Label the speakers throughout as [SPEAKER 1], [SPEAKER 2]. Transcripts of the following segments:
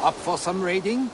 [SPEAKER 1] Up for some raiding?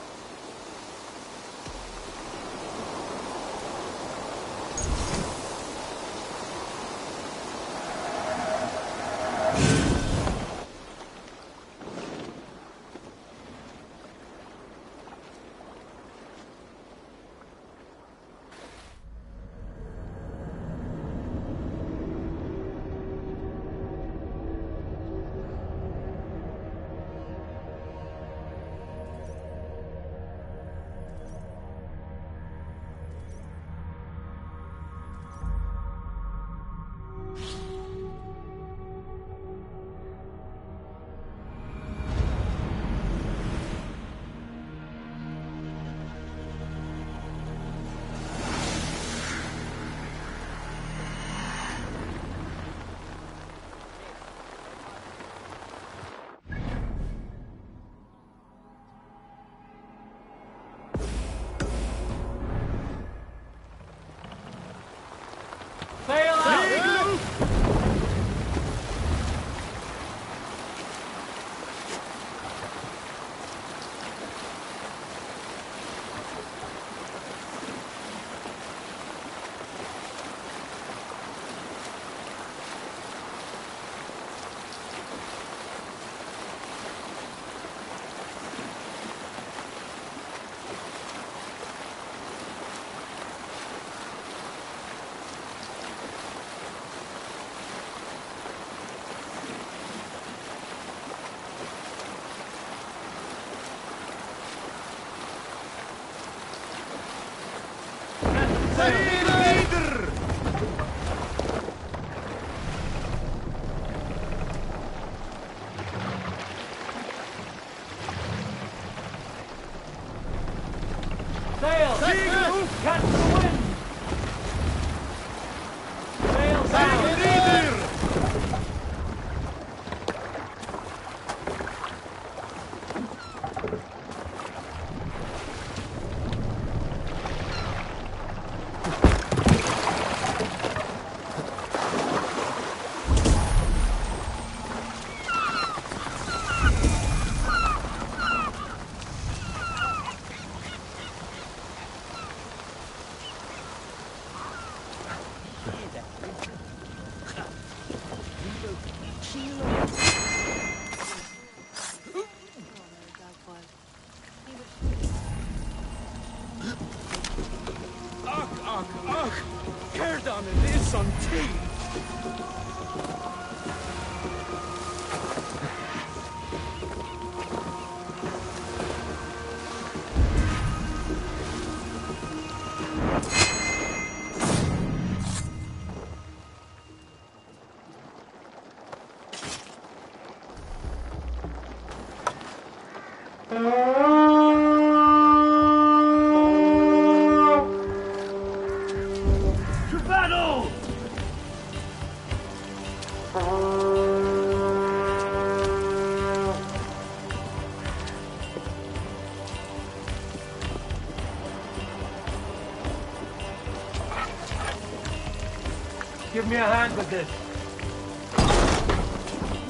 [SPEAKER 2] Give me a hand with this.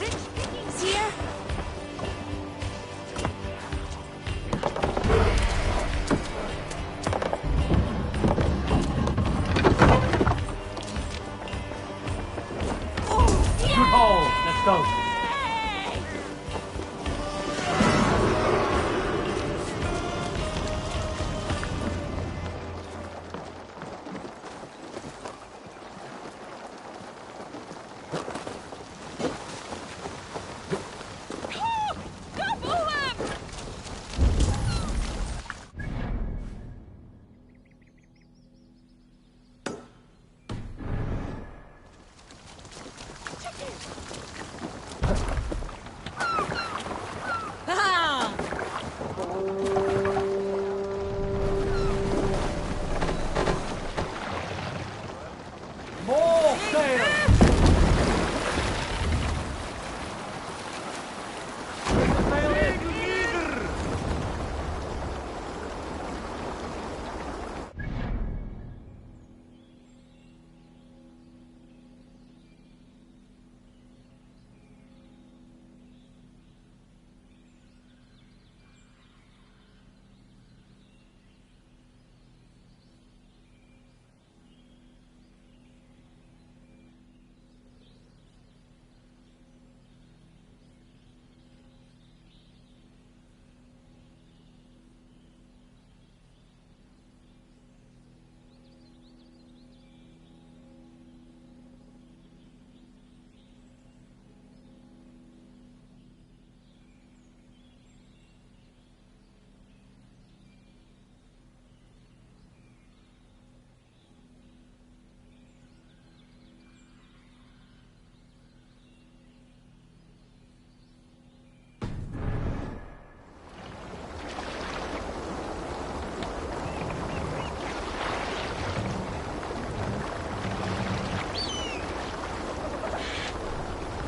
[SPEAKER 3] Rich pickings here.
[SPEAKER 2] Good haul. Let's go.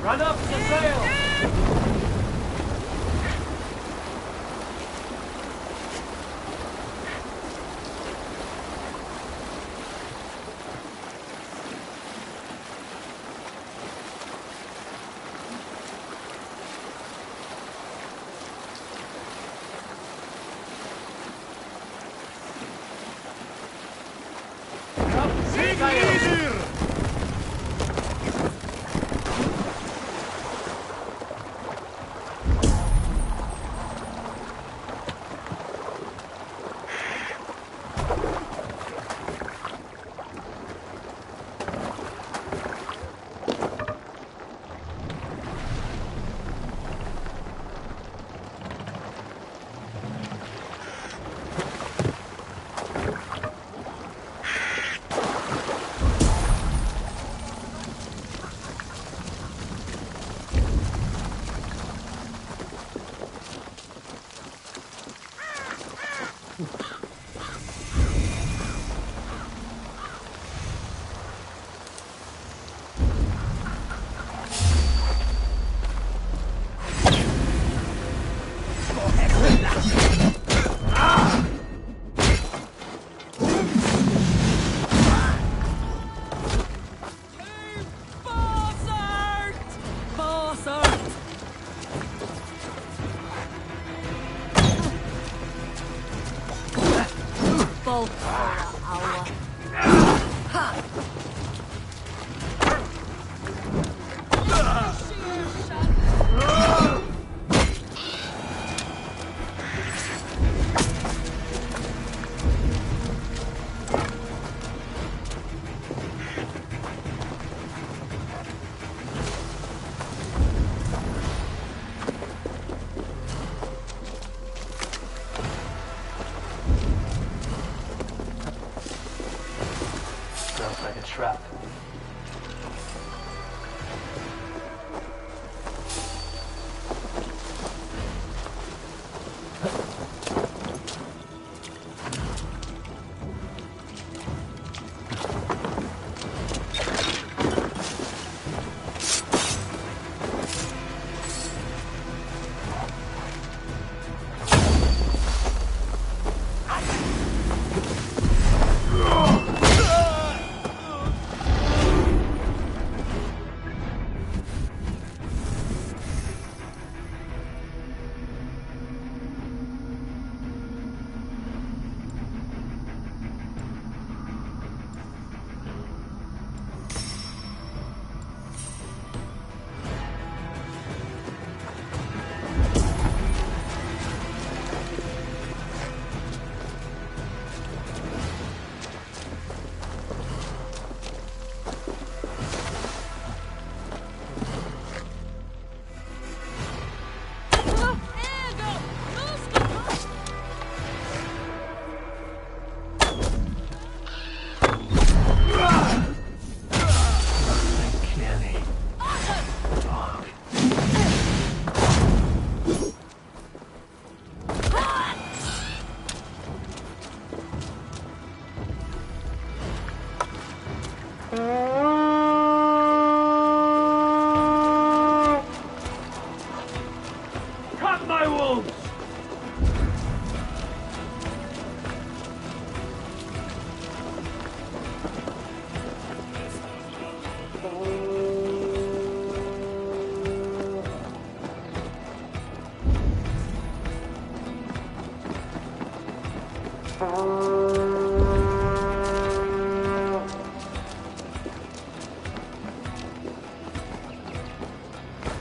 [SPEAKER 2] Run up the sail!
[SPEAKER 1] Smells like a trap.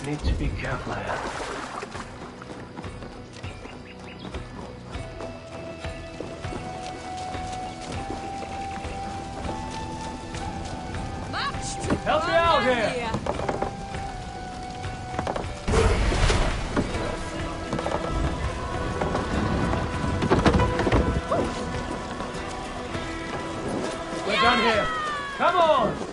[SPEAKER 1] Need to be careful here.
[SPEAKER 2] Help me out here! We're done here. Come on!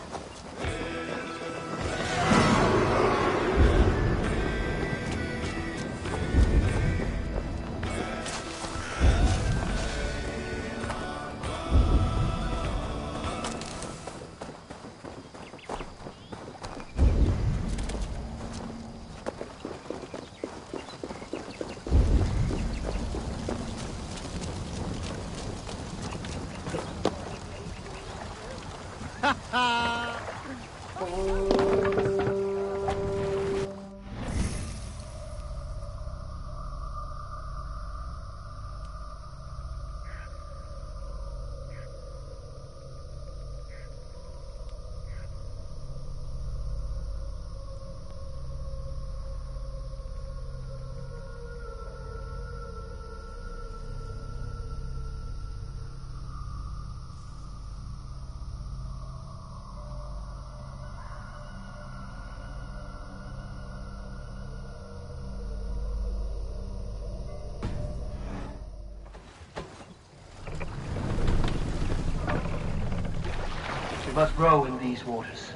[SPEAKER 1] must row in these waters.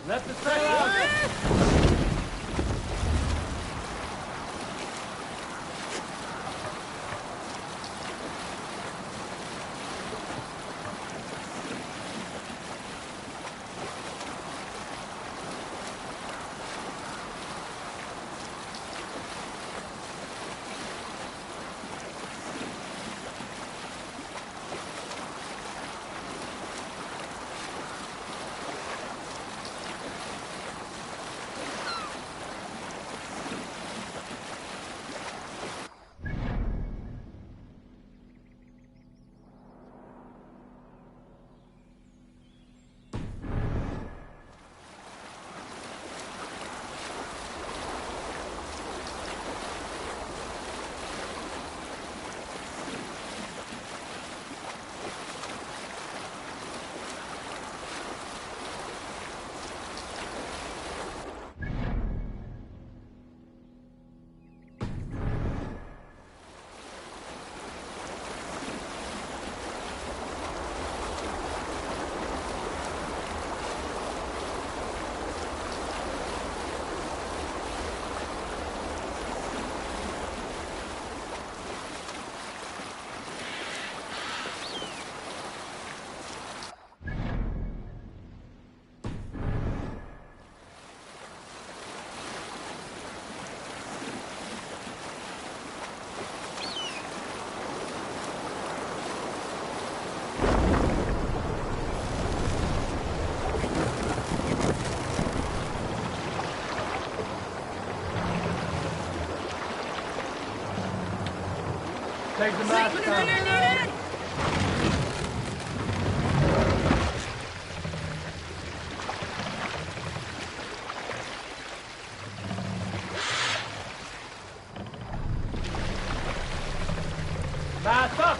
[SPEAKER 2] Let the sail out! Take the mast down. Mast up!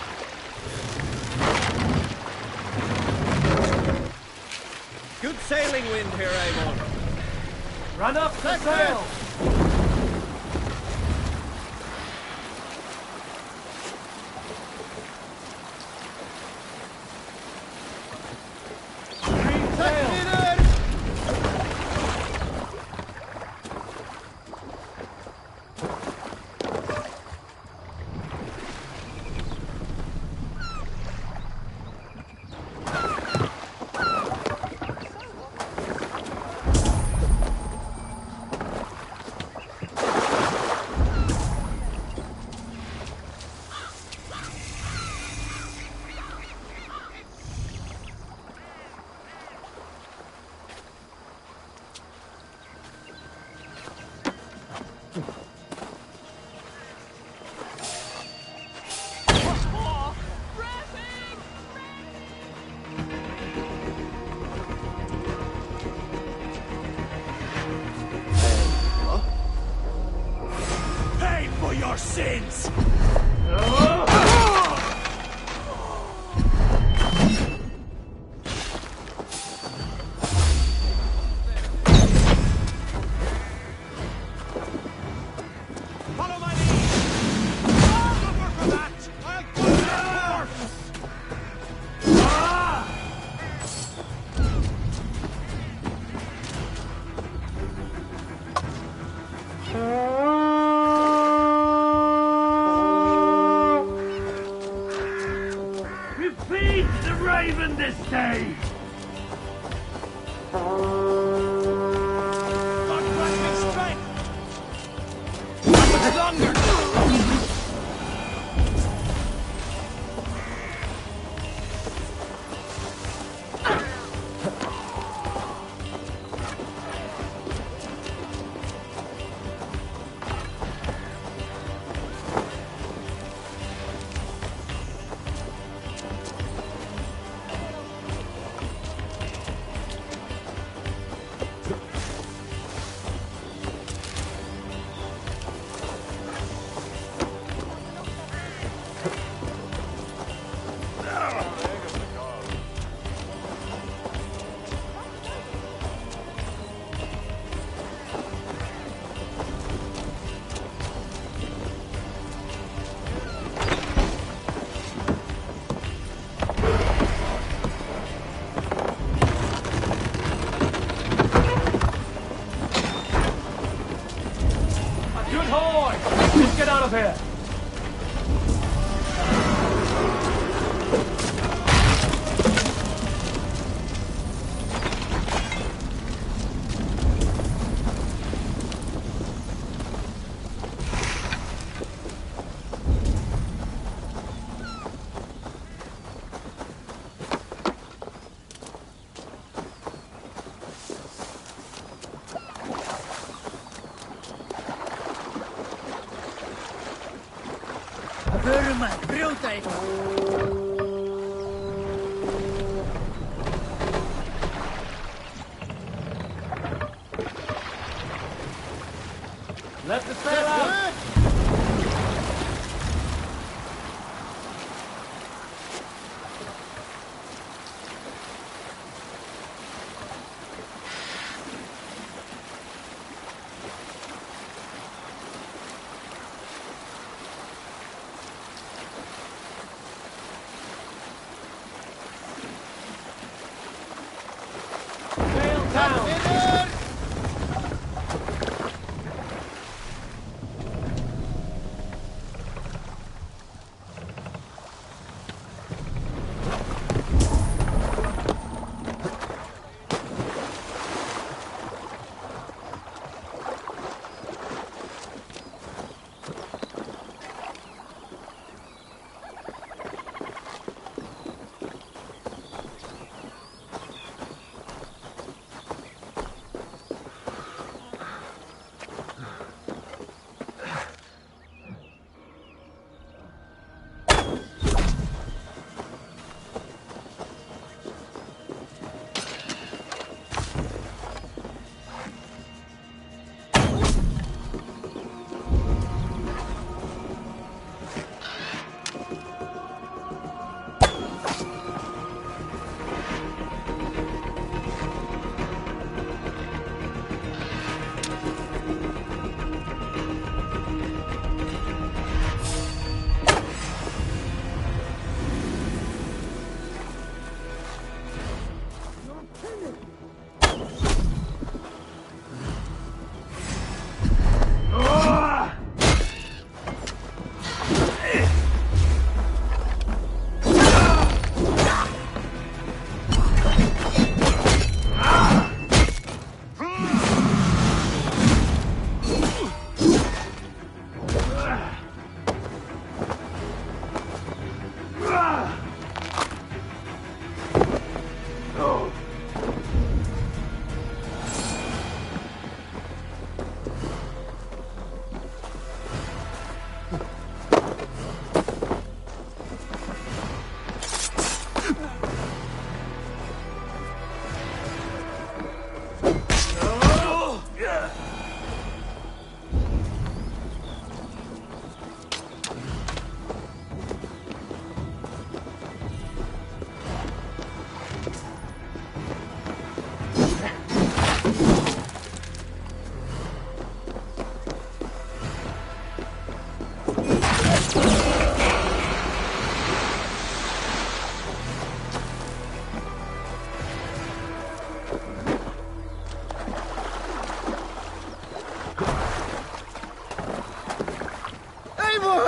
[SPEAKER 4] Good sailing wind here, Amon.
[SPEAKER 2] Run up the sail! Green sail!
[SPEAKER 4] Pay for your sins! Follow my lead! Suffer for that! I'll put your
[SPEAKER 2] Feed the raven this day!
[SPEAKER 4] Not practice strength! Not much longer!
[SPEAKER 2] here.
[SPEAKER 5] Burma, brjóta
[SPEAKER 2] Let the sail out. Sail down.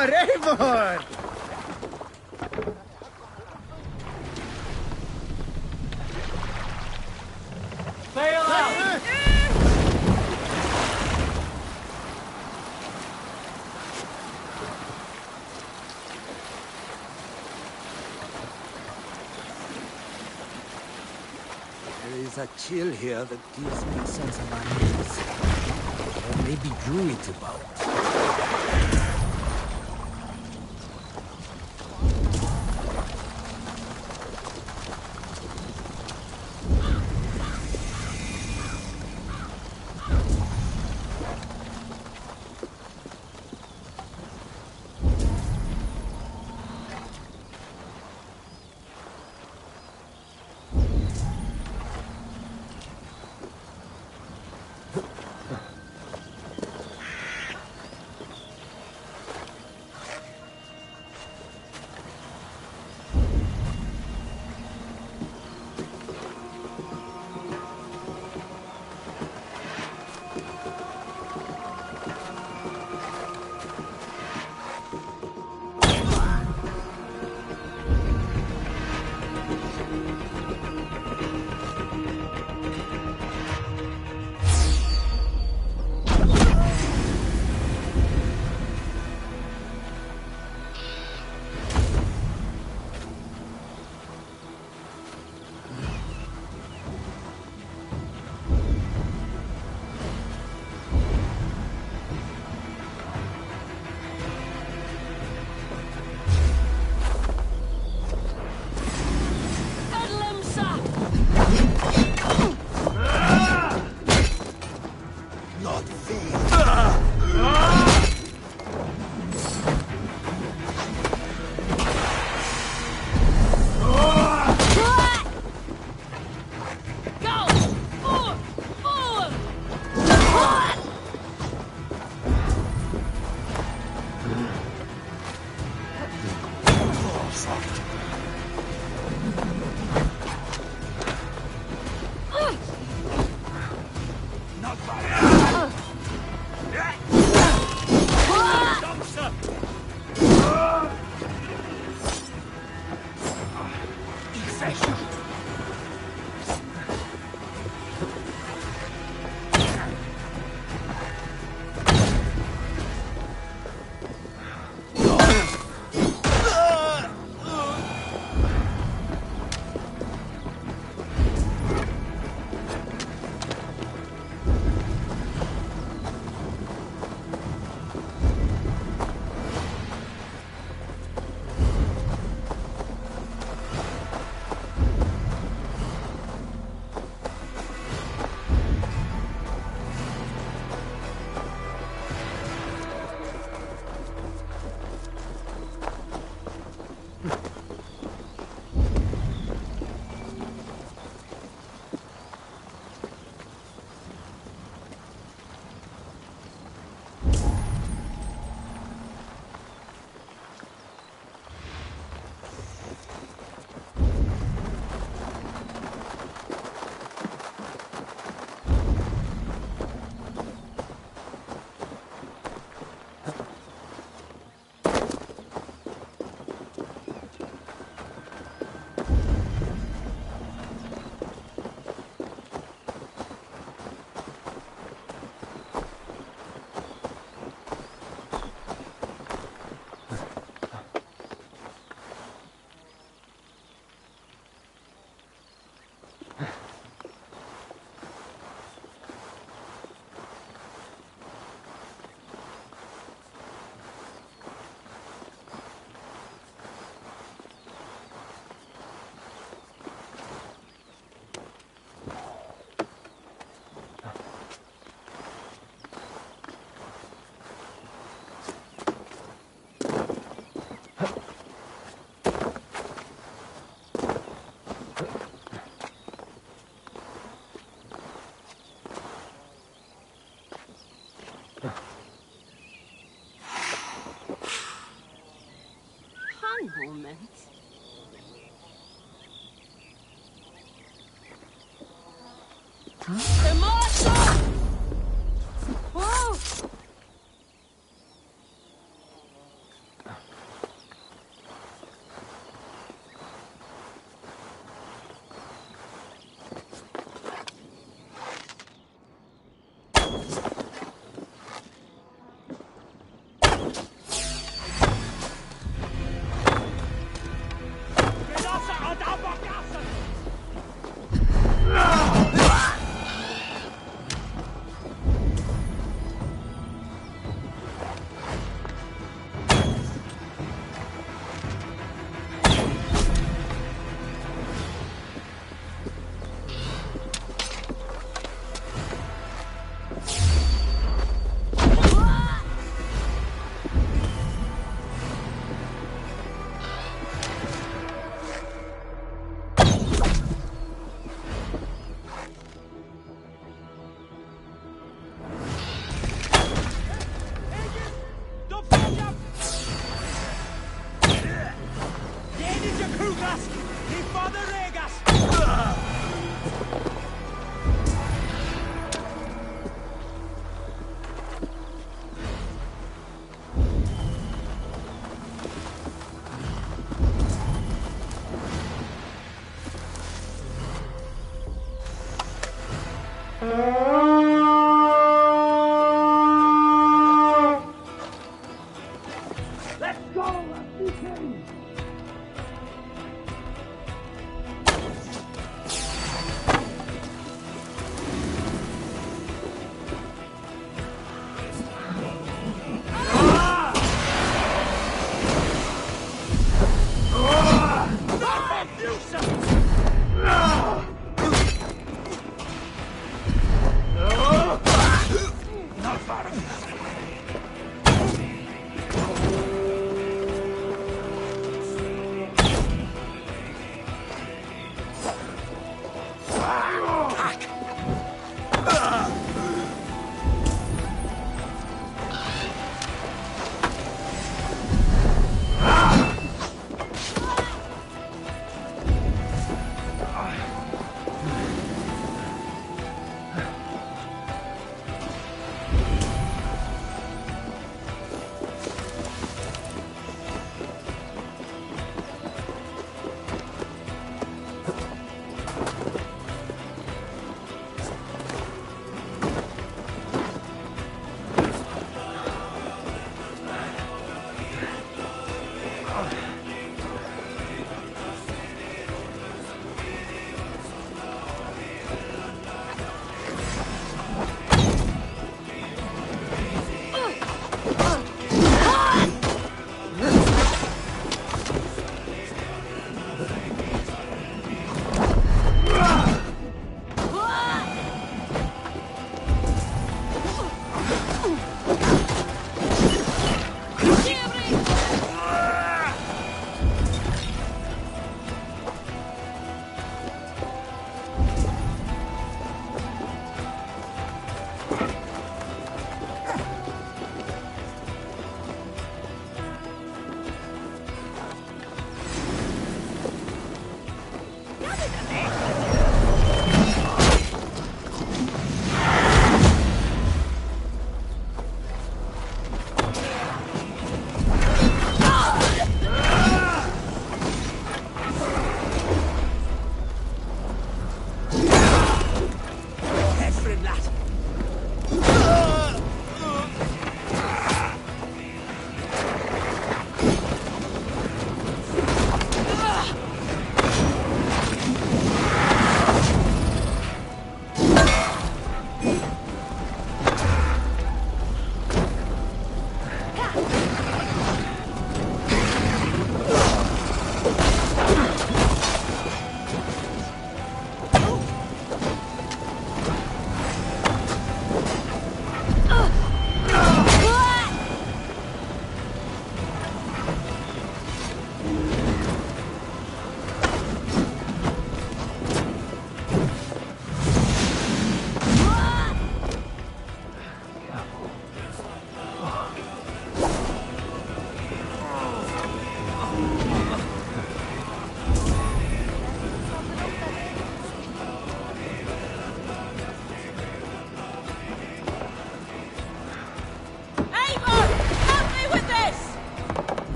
[SPEAKER 5] Eivor!
[SPEAKER 2] Sail out.
[SPEAKER 5] There is a chill here that gives me a sense of unease. There may be druids about.
[SPEAKER 3] Whoa!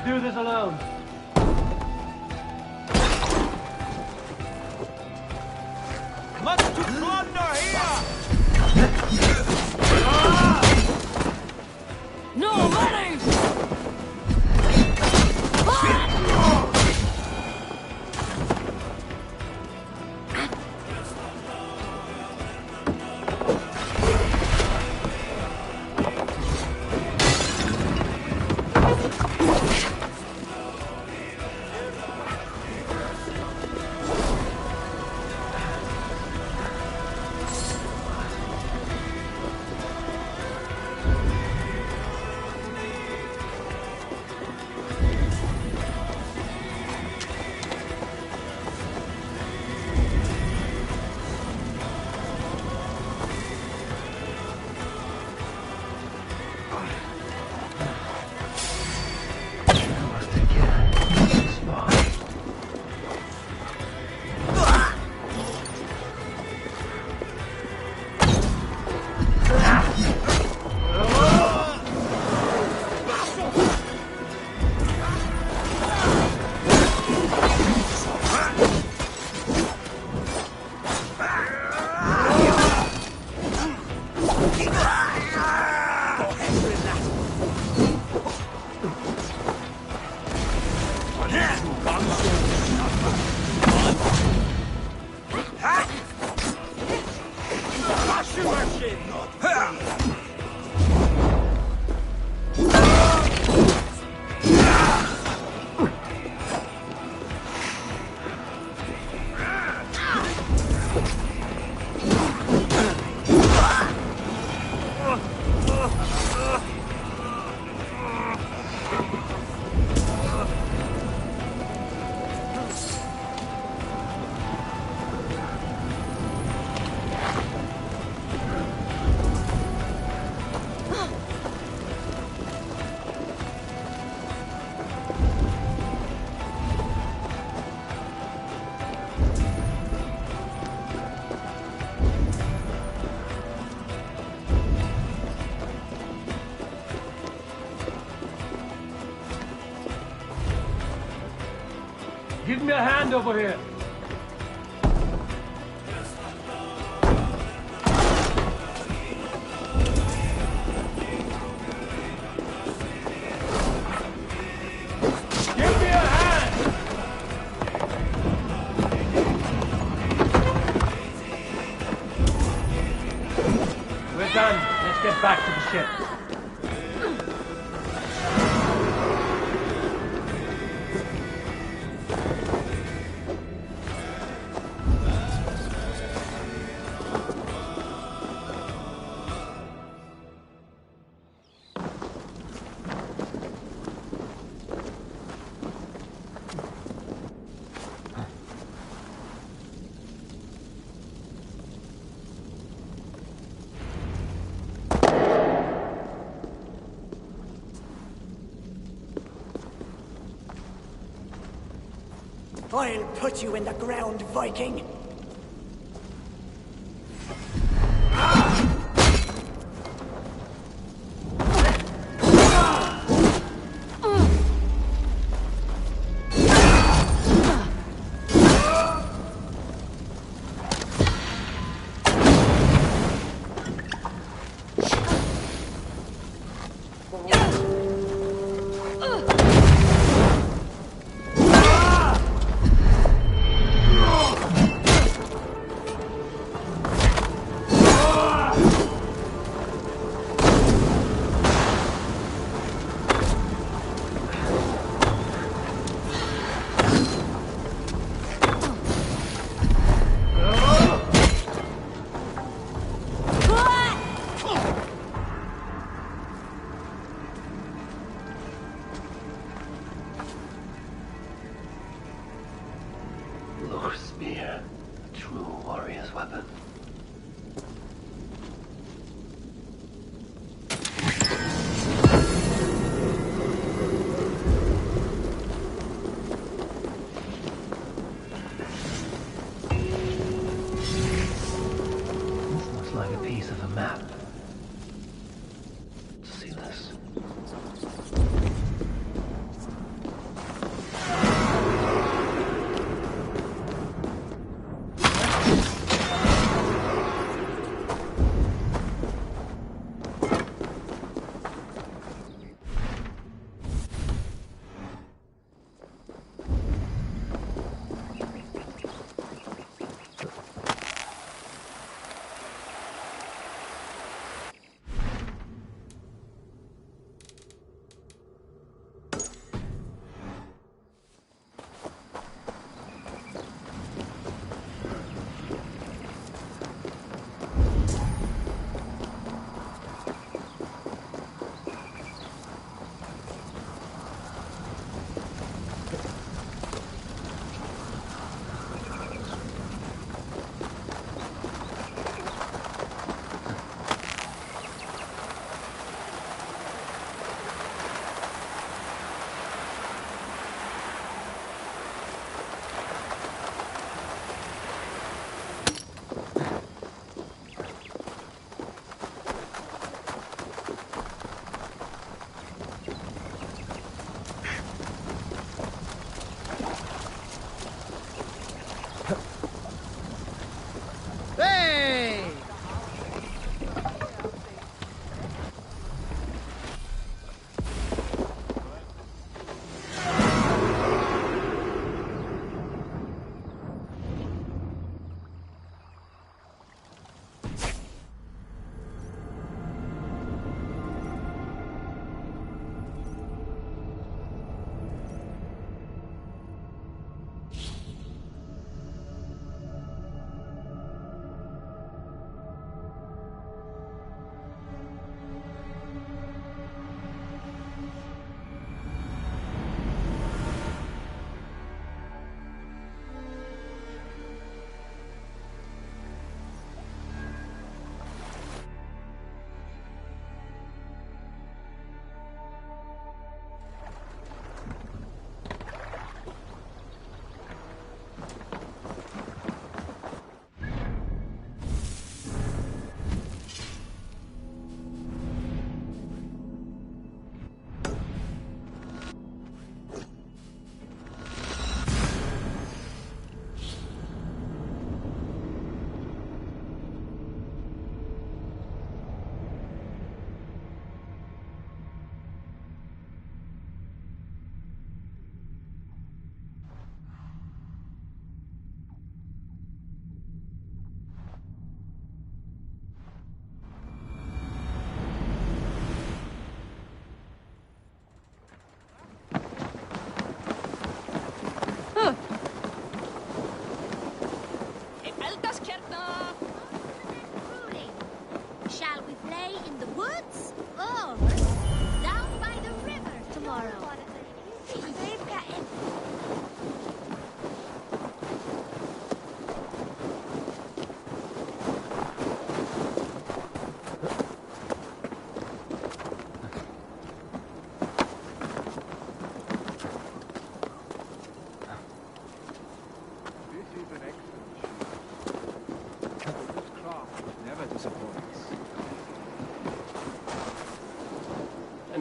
[SPEAKER 2] can't do this alone.
[SPEAKER 4] Much to plunder here!
[SPEAKER 3] No money!
[SPEAKER 2] Give me a hand over here. Give me a hand! We're done. Let's get back to the ship.
[SPEAKER 6] I'll put you in the ground, Viking!
[SPEAKER 1] Loch spear, a true warrior's weapon. This looks like a piece of a map. Let's see this.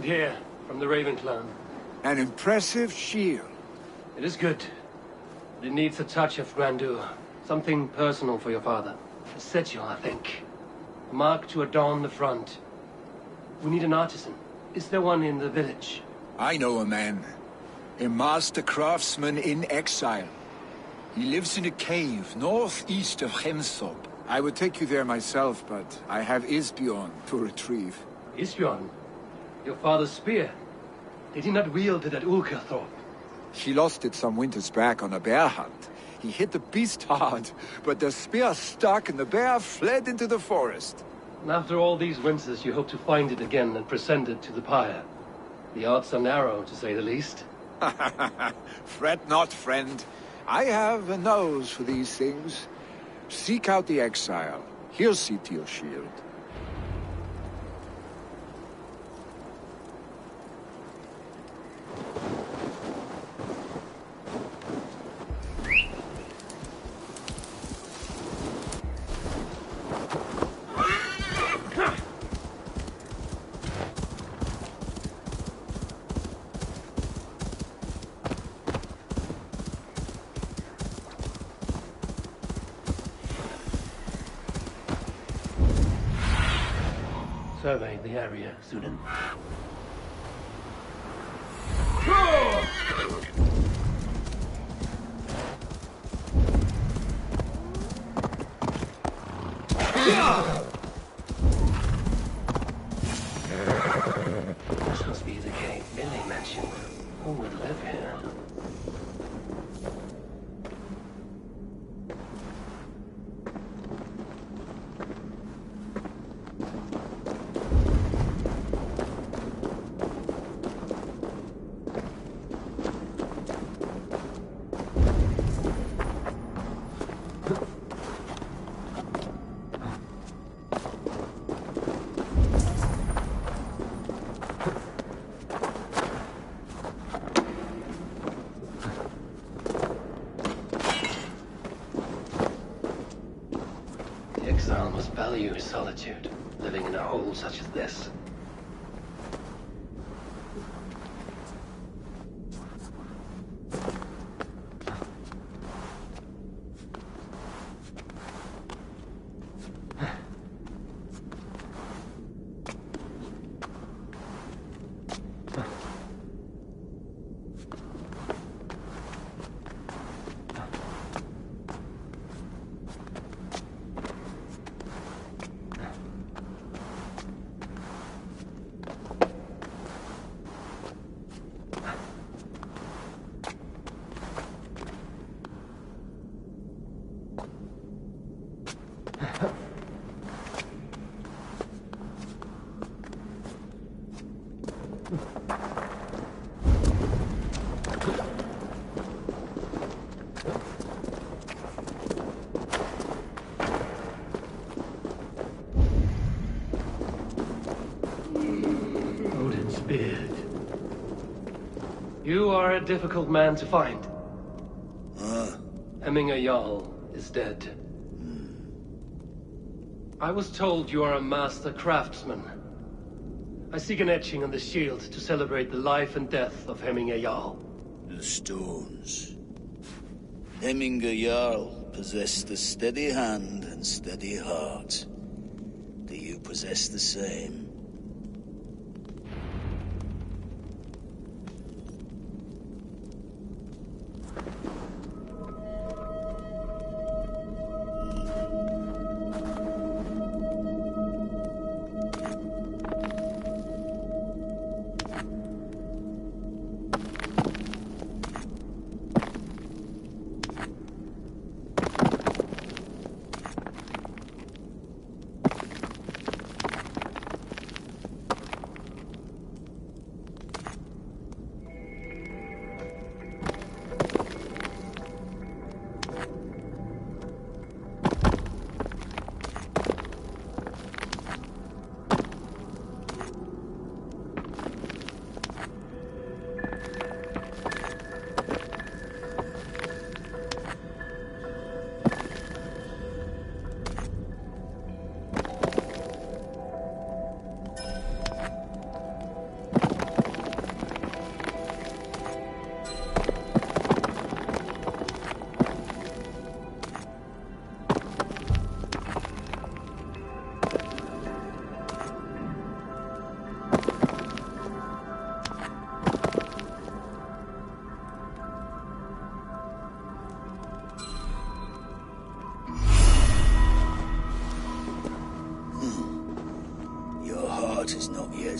[SPEAKER 2] And here, from the Raven clan.
[SPEAKER 5] An impressive shield.
[SPEAKER 2] It is good. But it needs a touch of grandeur. Something personal for your father. A sigil, I think. A mark to adorn the front. We need an artisan. Is there one in the village?
[SPEAKER 5] I know a man. A master craftsman in exile. He lives in a cave northeast of Hemthorpe. I would take you there myself, but I have Isbjorn to retrieve.
[SPEAKER 2] Isbjorn? Your father's spear? Did he not wield it at Ulkerthorpe?
[SPEAKER 5] He lost it some winters back on a bear hunt. He hit the beast hard, but the spear stuck and the bear fled into the forest.
[SPEAKER 2] And after all these winters, you hope to find it again and present it to the pyre. The odds are narrow, to say the least.
[SPEAKER 5] Fret not, friend. I have a nose for these things. Seek out the exile. He'll see to your shield.
[SPEAKER 2] Survey the area, Sudan. This must be the cave Billy mentioned. Who would live here? The exile must value his solitude, living in a hole such as this. Odin's beard. You are a difficult man to find. Hemminger Jarl is dead. I was told you are a master craftsman. I seek an etching on the shield to celebrate the life and death of Hemminger Jarl.
[SPEAKER 7] The stones. Hemminger Jarl possessed a steady hand and steady heart. Do you possess the same?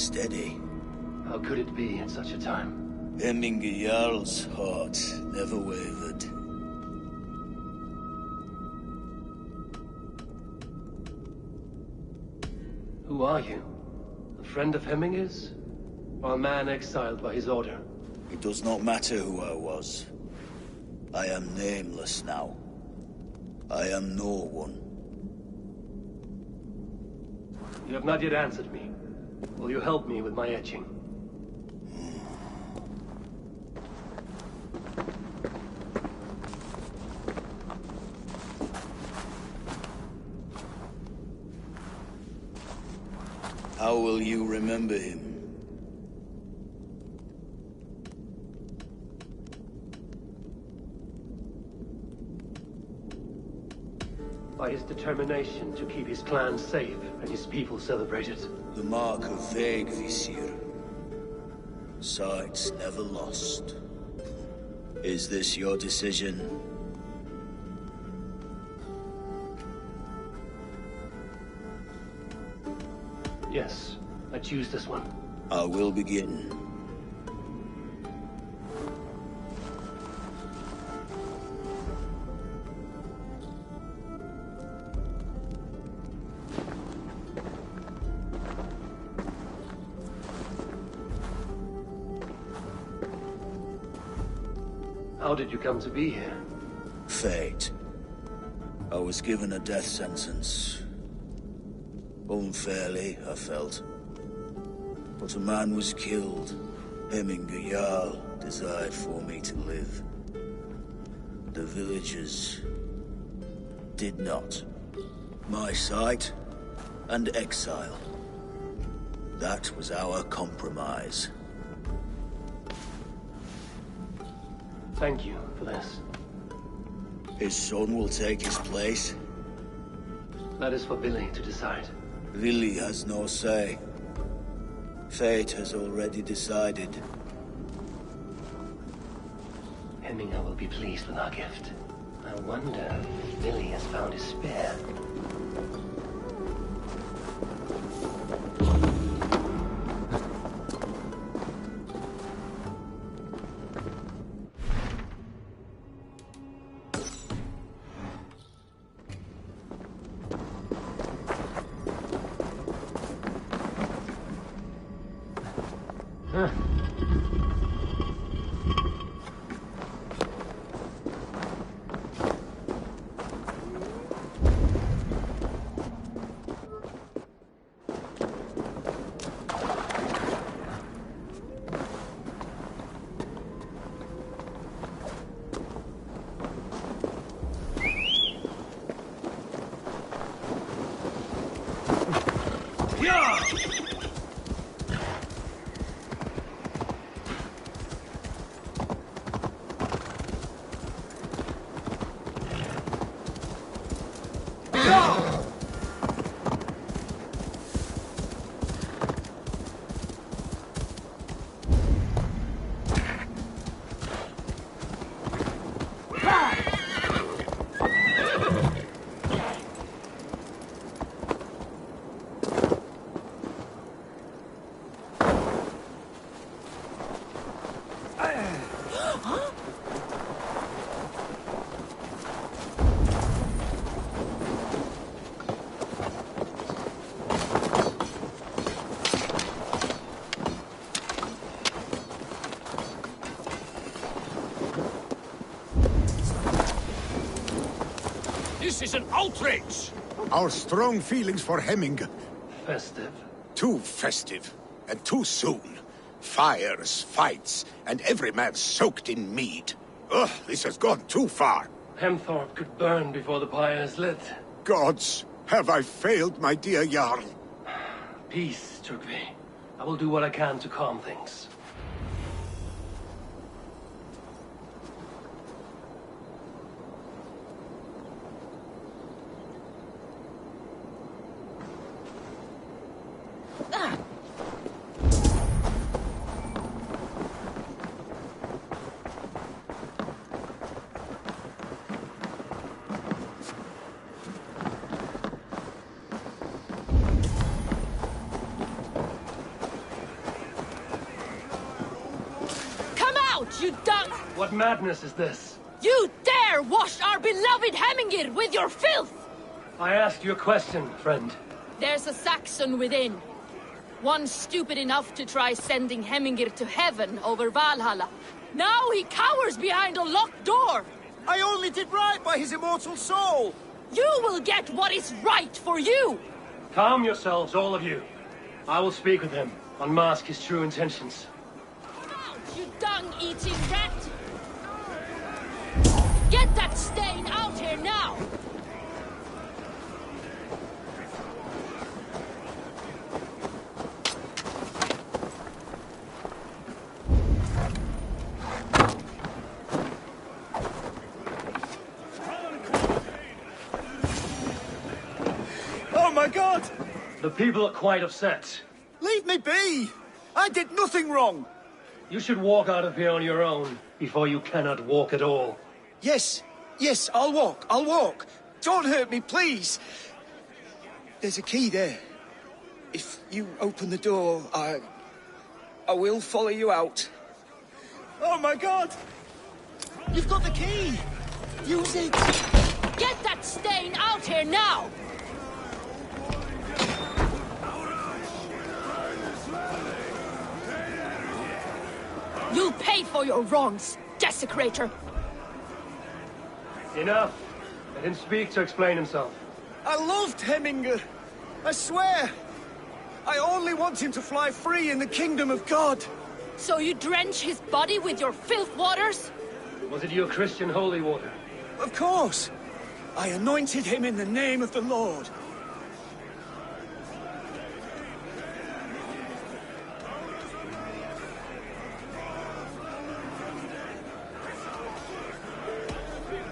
[SPEAKER 7] steady.
[SPEAKER 2] How could it be at such a time?
[SPEAKER 7] Hemminger Jarl's heart never wavered.
[SPEAKER 2] Who are you? A friend of Hemminger's? Or a man exiled by his order?
[SPEAKER 7] It does not matter who I was. I am nameless now. I am no one.
[SPEAKER 2] You have not yet answered me. Will you help me with my etching?
[SPEAKER 7] How will you remember him?
[SPEAKER 2] By his determination to keep his clan safe and his people celebrated.
[SPEAKER 7] The mark of Vegvisir. Sights never lost. Is this your decision?
[SPEAKER 2] Yes, I choose this one.
[SPEAKER 7] I will begin.
[SPEAKER 2] How did you come to be here?
[SPEAKER 7] Fate. I was given a death sentence. Unfairly, I felt. But a man was killed. Hemminger Jarl desired for me to live. The villagers did not. My sight and exile. That was our compromise.
[SPEAKER 2] Thank you for this.
[SPEAKER 7] His son will take his place.
[SPEAKER 2] That is for Billy to decide.
[SPEAKER 7] Lily has no say. Fate has already decided.
[SPEAKER 2] Hemminger will be pleased with our gift. I wonder if Billy has found his spear.
[SPEAKER 4] This is an outrage!
[SPEAKER 5] Our strong feelings for Hemming.
[SPEAKER 2] Festive.
[SPEAKER 5] Too festive. And too soon. Fires, fights, and every man soaked in mead. Ugh, this has gone too far.
[SPEAKER 2] Hemthorpe could burn before the pyre is lit.
[SPEAKER 5] Gods, have I failed my dear Jarl?
[SPEAKER 2] Peace, Turkvi. I will do what I can to calm things.
[SPEAKER 3] you dung!
[SPEAKER 2] What madness is this?
[SPEAKER 3] You dare wash our beloved Hemingir with your filth!
[SPEAKER 2] I asked you a question, friend.
[SPEAKER 3] There's a Saxon within. One stupid enough to try sending Hemingir to heaven over Valhalla. Now he cowers behind a locked door!
[SPEAKER 4] I only did right by his immortal soul!
[SPEAKER 3] You will get what is right for you!
[SPEAKER 2] Calm yourselves, all of you. I will speak with him, unmask his true intentions.
[SPEAKER 3] Out, you dung-eating rat! Get that stain out here now!
[SPEAKER 4] Oh my god!
[SPEAKER 2] The people are quite upset.
[SPEAKER 4] Leave me be! I did nothing wrong!
[SPEAKER 2] You should walk out of here on your own, before you cannot walk at all.
[SPEAKER 4] Yes, I'll walk. Don't hurt me, please. There's a key there. If you open the door, I will follow you out. Oh my god! You've got the key! Use it!
[SPEAKER 3] Get that stain out here now! You'll pay for your wrongs, desecrator!
[SPEAKER 2] Enough. Let him speak to explain himself.
[SPEAKER 4] I loved Hemingr. I swear. I only want him to fly free in the kingdom of God.
[SPEAKER 3] So you drench his body with your filth waters?
[SPEAKER 2] Was it your Christian holy water?
[SPEAKER 4] Of course. I anointed him in the name of the Lord.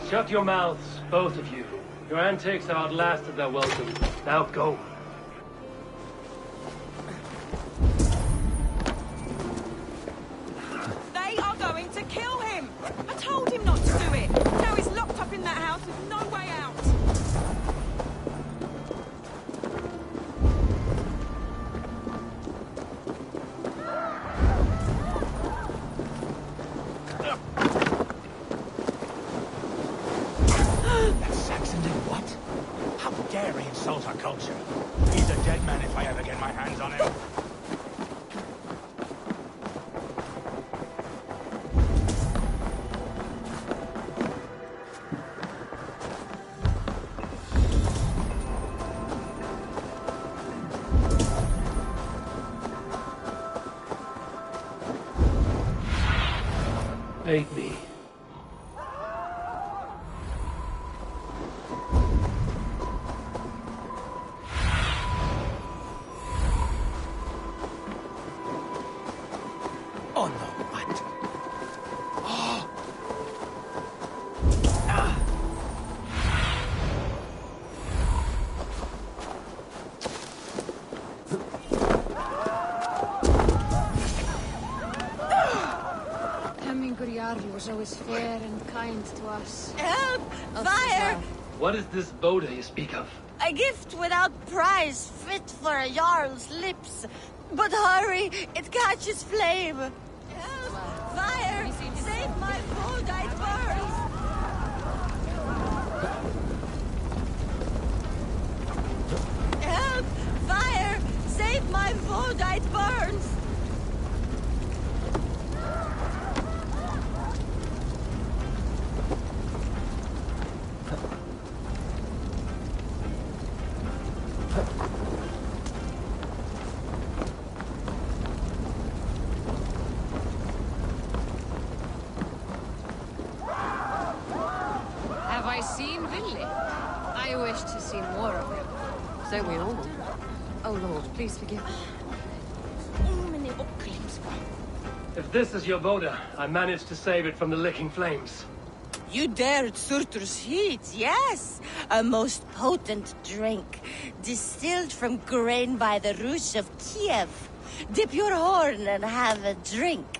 [SPEAKER 2] Shut your mouths, both of you. Your antics have outlasted their welcome. Now go.
[SPEAKER 8] They are going to kill him! I told him not to do it! Now he's locked up in that house with no way out!
[SPEAKER 9] That Saxon did what? How dare he insult our culture? He's a dead man if I ever get my hands on him.
[SPEAKER 2] Aid me.
[SPEAKER 9] Oh no, what?
[SPEAKER 10] Hemingr Jarl was always fair and kind to us.
[SPEAKER 11] Help!
[SPEAKER 10] Us
[SPEAKER 11] Fire!
[SPEAKER 10] as well.
[SPEAKER 2] What is this Boda you speak of?
[SPEAKER 11] A gift without price, fit for a Jarl's lips. But hurry, it catches flame. Help! Fire! Save my food, I burn! Help! Fire! Save my food, it burns!
[SPEAKER 10] Have I seen Willi? I wish to see more of him.
[SPEAKER 12] So we all.
[SPEAKER 10] Oh Lord, please forgive me.
[SPEAKER 2] If this is your Boda, I managed to save it from the licking flames.
[SPEAKER 11] You dared Surtur's heat, yes. A most potent drink, distilled from grain by the Rus of Kiev. Dip your horn and have a drink.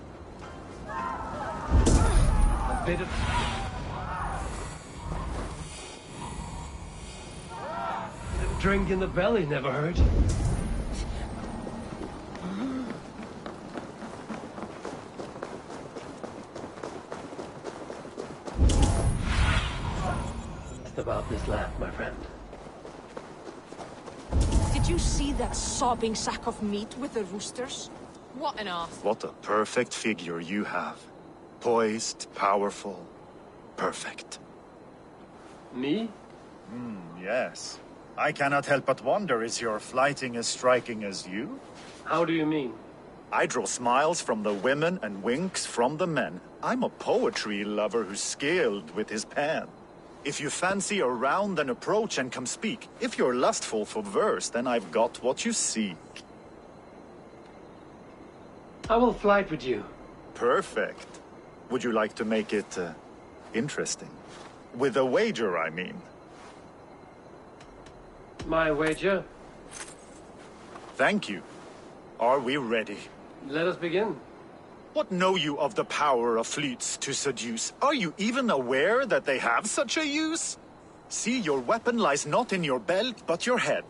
[SPEAKER 2] A bit of... Drink in the belly, never heard. best about this land, my friend.
[SPEAKER 8] Did you see that sobbing sack of meat with the roosters?
[SPEAKER 10] What an arse.
[SPEAKER 12] What a perfect figure you have. Poised, powerful, perfect.
[SPEAKER 2] Me?
[SPEAKER 12] Yes. I cannot help but wonder, is your flighting as striking as you?
[SPEAKER 2] How do you mean?
[SPEAKER 12] I draw smiles from the women and winks from the men. I'm a poetry lover who's skilled with his pen. If you fancy a round, then approach and come speak. If you're lustful for verse, then I've got what you seek.
[SPEAKER 2] I will flight with you.
[SPEAKER 12] Perfect. Would you like to make it, interesting? With a wager, I mean.
[SPEAKER 2] My wager?
[SPEAKER 12] Thank you. Are we ready?
[SPEAKER 2] Let us begin.
[SPEAKER 12] What know you of the power of fleets to seduce? Are you even aware that they have such a use? See, your weapon lies not in your belt, but your head.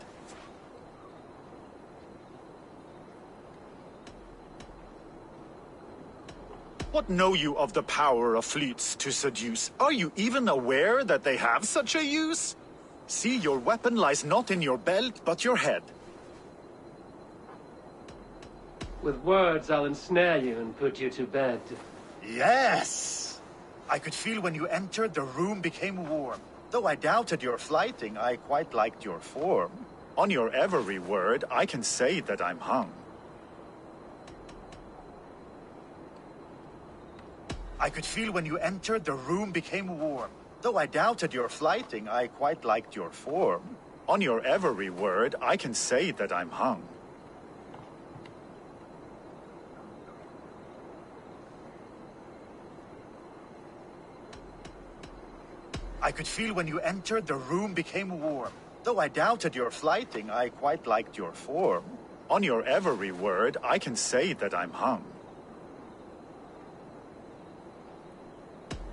[SPEAKER 12] What know you of the power of fleets to seduce? Are you even aware that they have such a use? See, your weapon lies not in your belt, but your head.
[SPEAKER 2] With words, I'll ensnare you and put you to bed.
[SPEAKER 12] Yes! I could feel when you entered, the room became warm. Though I doubted your flighting, I quite liked your form. On your every word, I can say that I'm hung. I could feel when you entered, the room became warm. Though I doubted your flighting, I quite liked your form. On your every word, I can say that I'm hung. I could feel when you entered, the room became warm. Though I doubted your flighting, I quite liked your form. On your every word, I can say that I'm hung.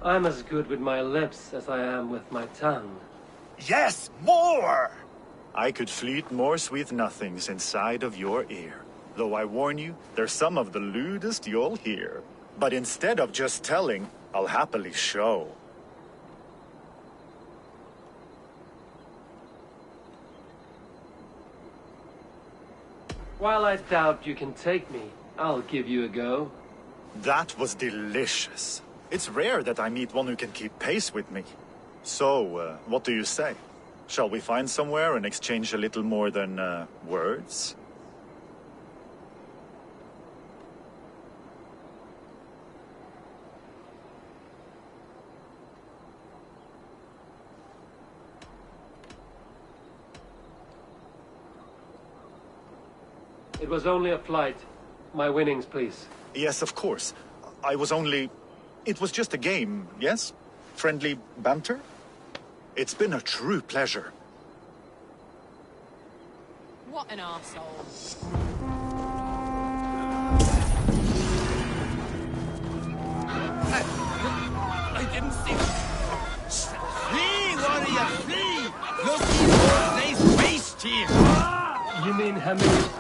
[SPEAKER 2] I'm as good with my lips as I am with my tongue.
[SPEAKER 12] Yes, more! I could fleet more sweet nothings inside of your ear. Though I warn you, they're some of the lewdest you'll hear. But instead of just telling, I'll happily show.
[SPEAKER 2] While I doubt you can take me, I'll give you a go.
[SPEAKER 12] That was delicious. It's rare that I meet one who can keep pace with me. So, what do you say? Shall we find somewhere and exchange a little more than, words?
[SPEAKER 2] It was only a flight. My winnings, please.
[SPEAKER 12] Yes, of course. I was only... It was just a game, yes? Friendly banter? It's been a true pleasure.
[SPEAKER 10] What an arsehole.
[SPEAKER 9] I didn't see... Flee, warrior, flee! Look, evil, they waste here!
[SPEAKER 2] You mean Hemming?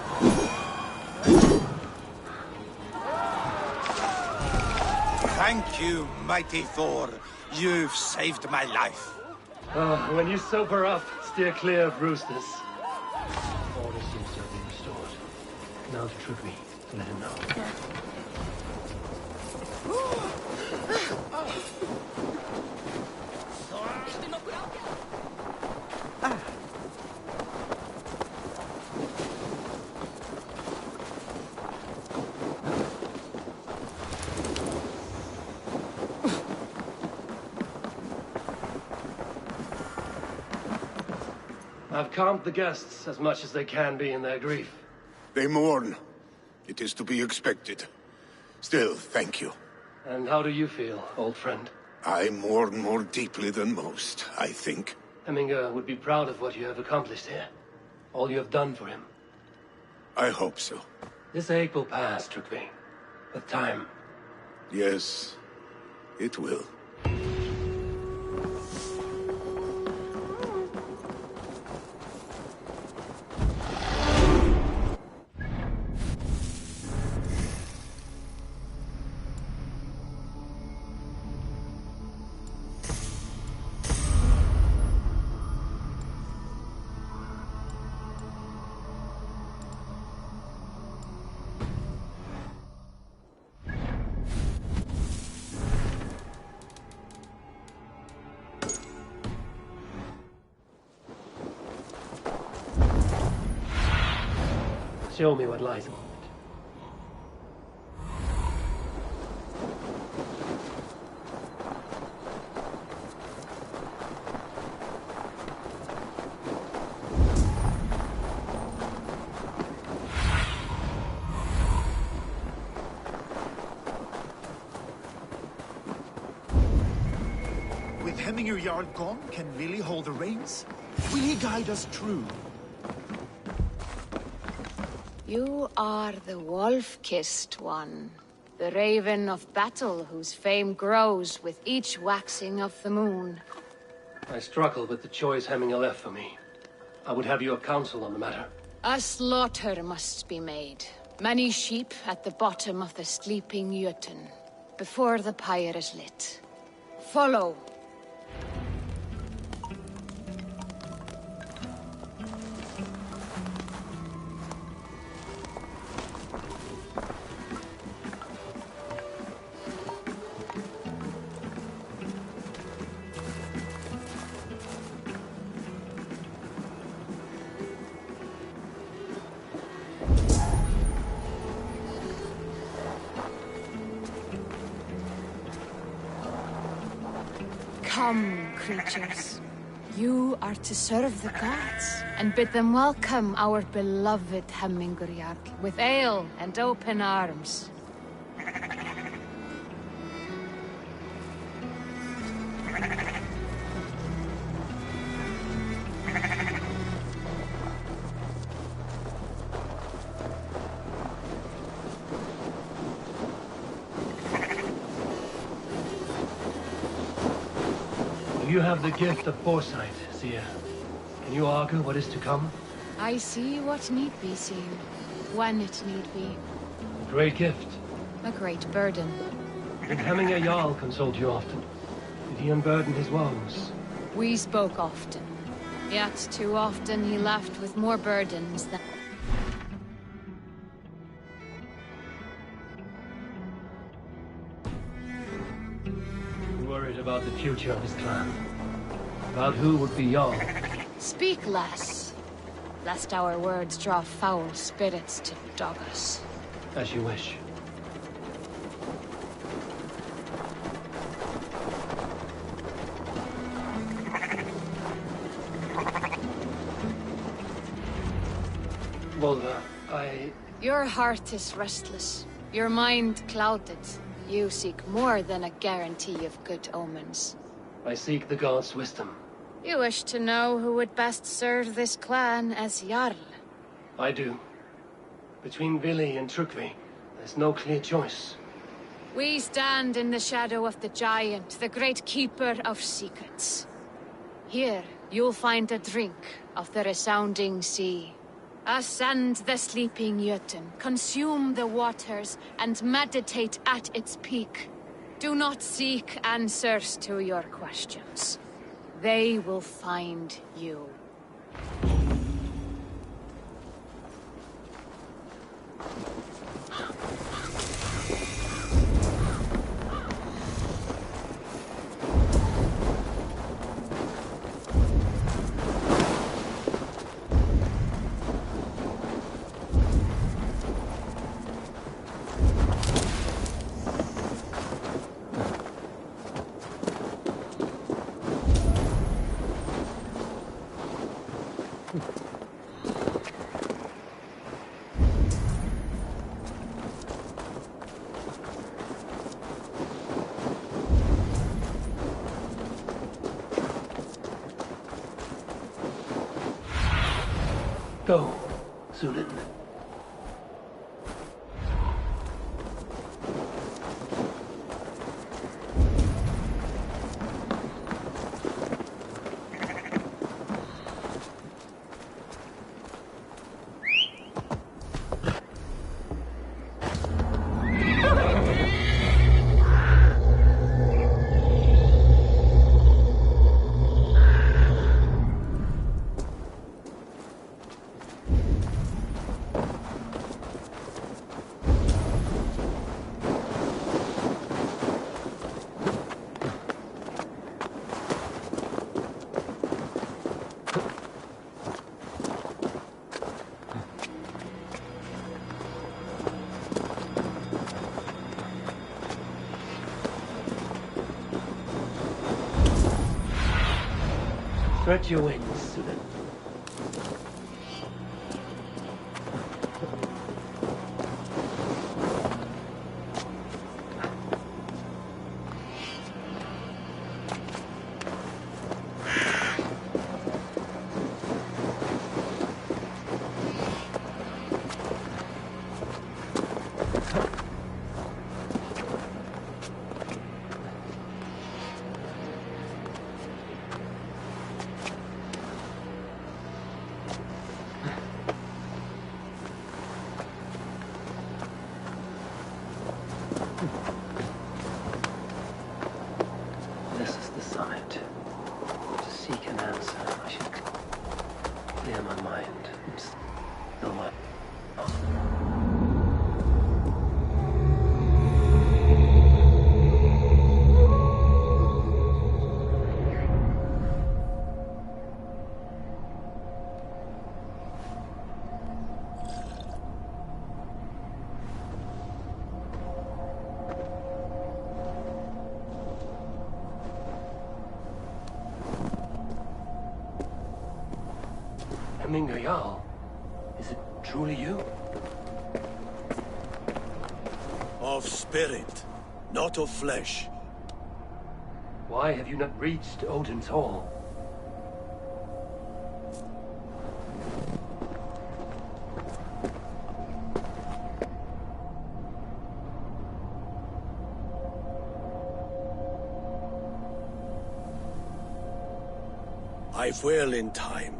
[SPEAKER 9] Thank you, mighty Thor. You've saved my life.
[SPEAKER 2] Oh, when you sober up, steer clear of roosters. Order seems to have been restored. Now to Trigby, to let him know. I've calmed the guests as much as they can be in their grief.
[SPEAKER 13] They mourn. It is to be expected. Still, thank you.
[SPEAKER 2] And how do you feel, old friend?
[SPEAKER 13] I mourn more deeply than most, I think.
[SPEAKER 2] Hemminger would be proud of what you have accomplished here. All you have done for him.
[SPEAKER 13] I hope so.
[SPEAKER 2] This ache will pass, Trigby. With time.
[SPEAKER 13] Yes, it will.
[SPEAKER 2] Show me what lies in it.
[SPEAKER 12] With Hemminger Jarl gone, can Lily hold the reins? Will he guide us true?
[SPEAKER 10] You are the wolf-kissed one. The raven of battle whose fame grows with each waxing of the moon.
[SPEAKER 2] I struggle with the choice Hemminger left for me. I would have your counsel on the matter.
[SPEAKER 10] A slaughter must be made. Many sheep at the bottom of the sleeping Jötun, before the pyre is lit. Follow. Come, creatures. You are to serve the gods, and bid them welcome our beloved Hemminger Jarl with ale and open arms.
[SPEAKER 2] You have the gift of foresight, Seer. Can you argue what is to come?
[SPEAKER 10] I see what need be seen, when it need be.
[SPEAKER 2] A great gift.
[SPEAKER 10] A great burden.
[SPEAKER 2] Did Hemminger Jarl consult you often? Did he unburden his woes?
[SPEAKER 10] We spoke often, yet too often he left with more burdens than...
[SPEAKER 2] Worried about the future of his clan. About who would be Jarl.
[SPEAKER 10] Speak less, lest our words draw foul spirits to dog us.
[SPEAKER 2] As you wish. Volva,
[SPEAKER 10] Your heart is restless, your mind clouded. You seek more than a guarantee of good omens.
[SPEAKER 2] I seek the gods' wisdom.
[SPEAKER 10] You wish to know who would best serve this clan as Jarl?
[SPEAKER 2] I do. Between Vili and Trukvi, there's no clear choice.
[SPEAKER 10] We stand in the shadow of the giant, the great keeper of secrets. Here, you'll find a drink of the resounding sea. Ascend the sleeping Jötun, consume the waters, and meditate at its peak. Do not seek answers to your questions. They will find you.
[SPEAKER 2] Go, Sunan. Spread your wings, Sudan. This is the summit. To seek an answer, I should clear my mind. Still my... Hemminger Jarl, is it truly you?
[SPEAKER 9] Of spirit, not of flesh.
[SPEAKER 2] Why have you not reached Odin's Hall?
[SPEAKER 9] I will in time.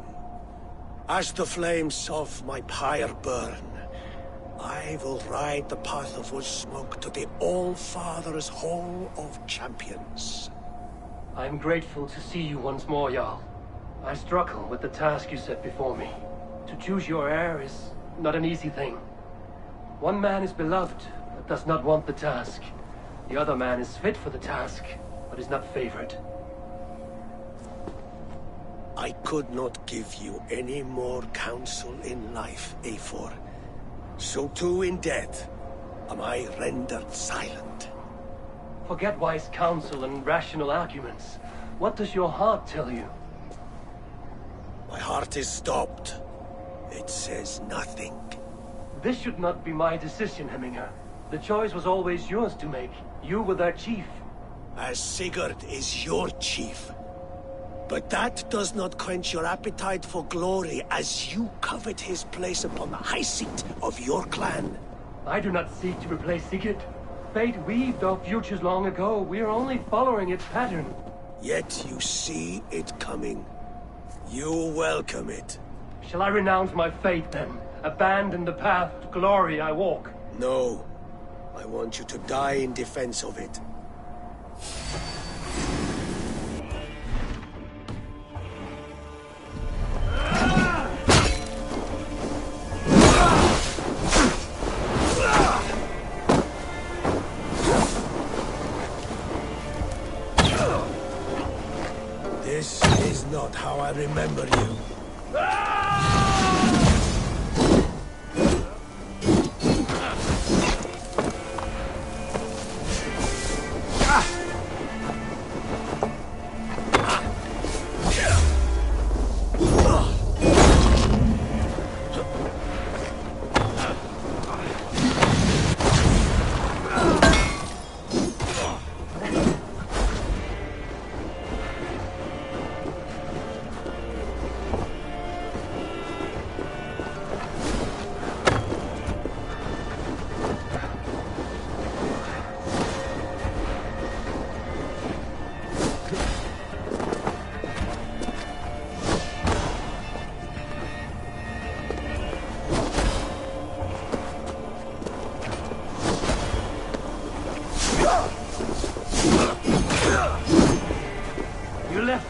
[SPEAKER 9] As the flames of my pyre burn, I will ride the path of wood smoke to the All-Father's Hall of Champions.
[SPEAKER 2] I'm grateful to see you once more, Jarl. I struggle with the task you set before me. To choose your heir is not an easy thing. One man is beloved, but does not want the task. The other man is fit for the task, but is not favored.
[SPEAKER 9] I could not give you any more counsel in life, Eivor. So too in death am I rendered silent.
[SPEAKER 2] Forget wise counsel and rational arguments. What does your heart tell you?
[SPEAKER 9] My heart is stopped. It says nothing.
[SPEAKER 2] This should not be my decision, Hemminger. The choice was always yours to make. You were their chief.
[SPEAKER 9] As Sigurd is your chief. But that does not quench your appetite for glory as you covet his place upon the high seat of your clan.
[SPEAKER 2] I do not seek to replace Sigurd. Fate weaved our futures long ago. We are only following its pattern.
[SPEAKER 9] Yet you see it coming. You welcome it.
[SPEAKER 2] Shall I renounce my fate then? Abandon the path to glory I walk?
[SPEAKER 9] No. I want you to die in defense of it. This is not how I remember you.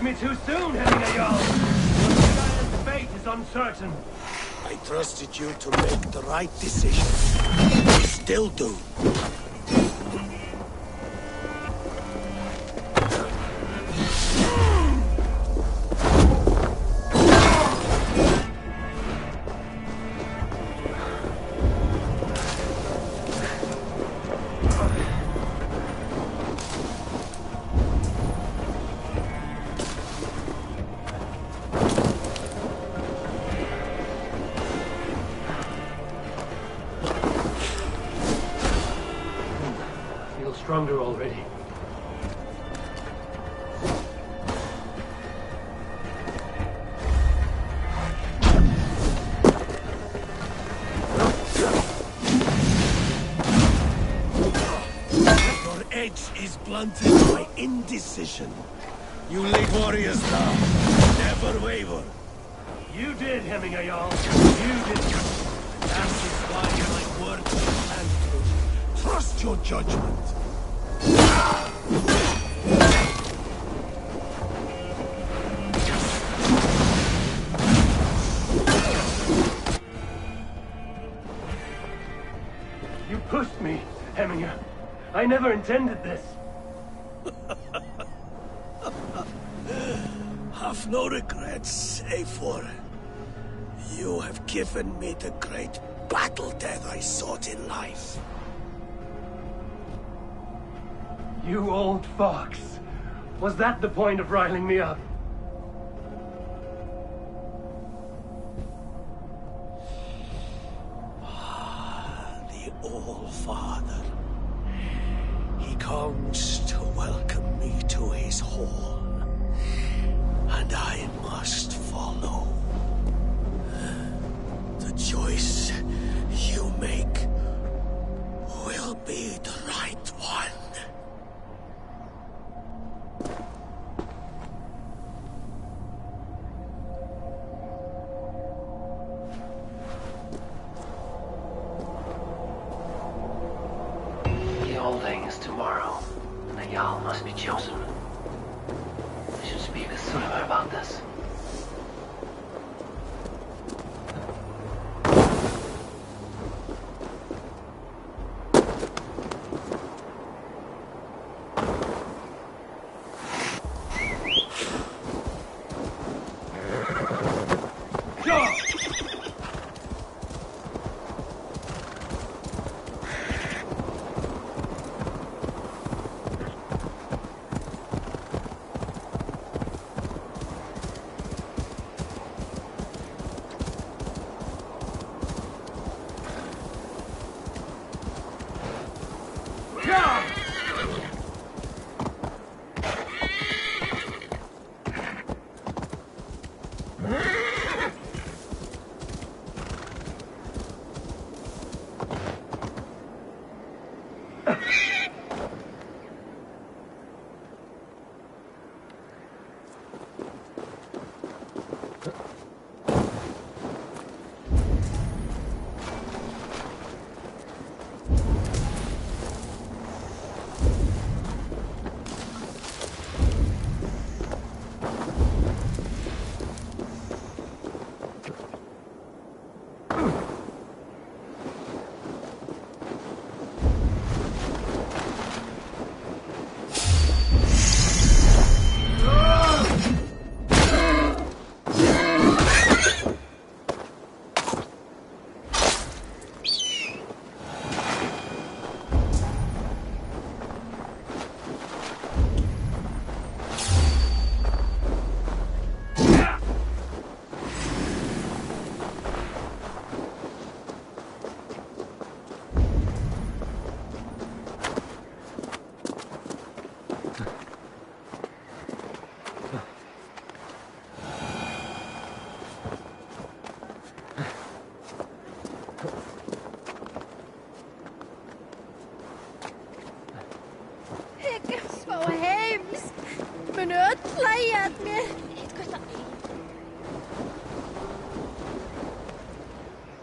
[SPEAKER 2] Me too soon, Hemminger Jarl. Your fate is uncertain.
[SPEAKER 9] I trusted you to make the right decision. Still do.
[SPEAKER 2] stronger already.
[SPEAKER 9] Your edge is blunted by indecision. You lead warriors now. Never waver.
[SPEAKER 2] You did, Hemminger Jarl. You did.
[SPEAKER 9] That is why my words stand true. Trust your judgment.
[SPEAKER 2] You pushed me, Hemminger. I never intended this.
[SPEAKER 9] Have no regrets, Eivor. You have given me the great battle death I sought in life.
[SPEAKER 2] You old fox. Was that the point of riling me up?
[SPEAKER 9] The All-Father. He comes to welcome me to his hall. And I must follow. The choice you make will be the right one.
[SPEAKER 1] The Olding is tomorrow, and the Jarl must be chosen. I should speak with Suleiman about this.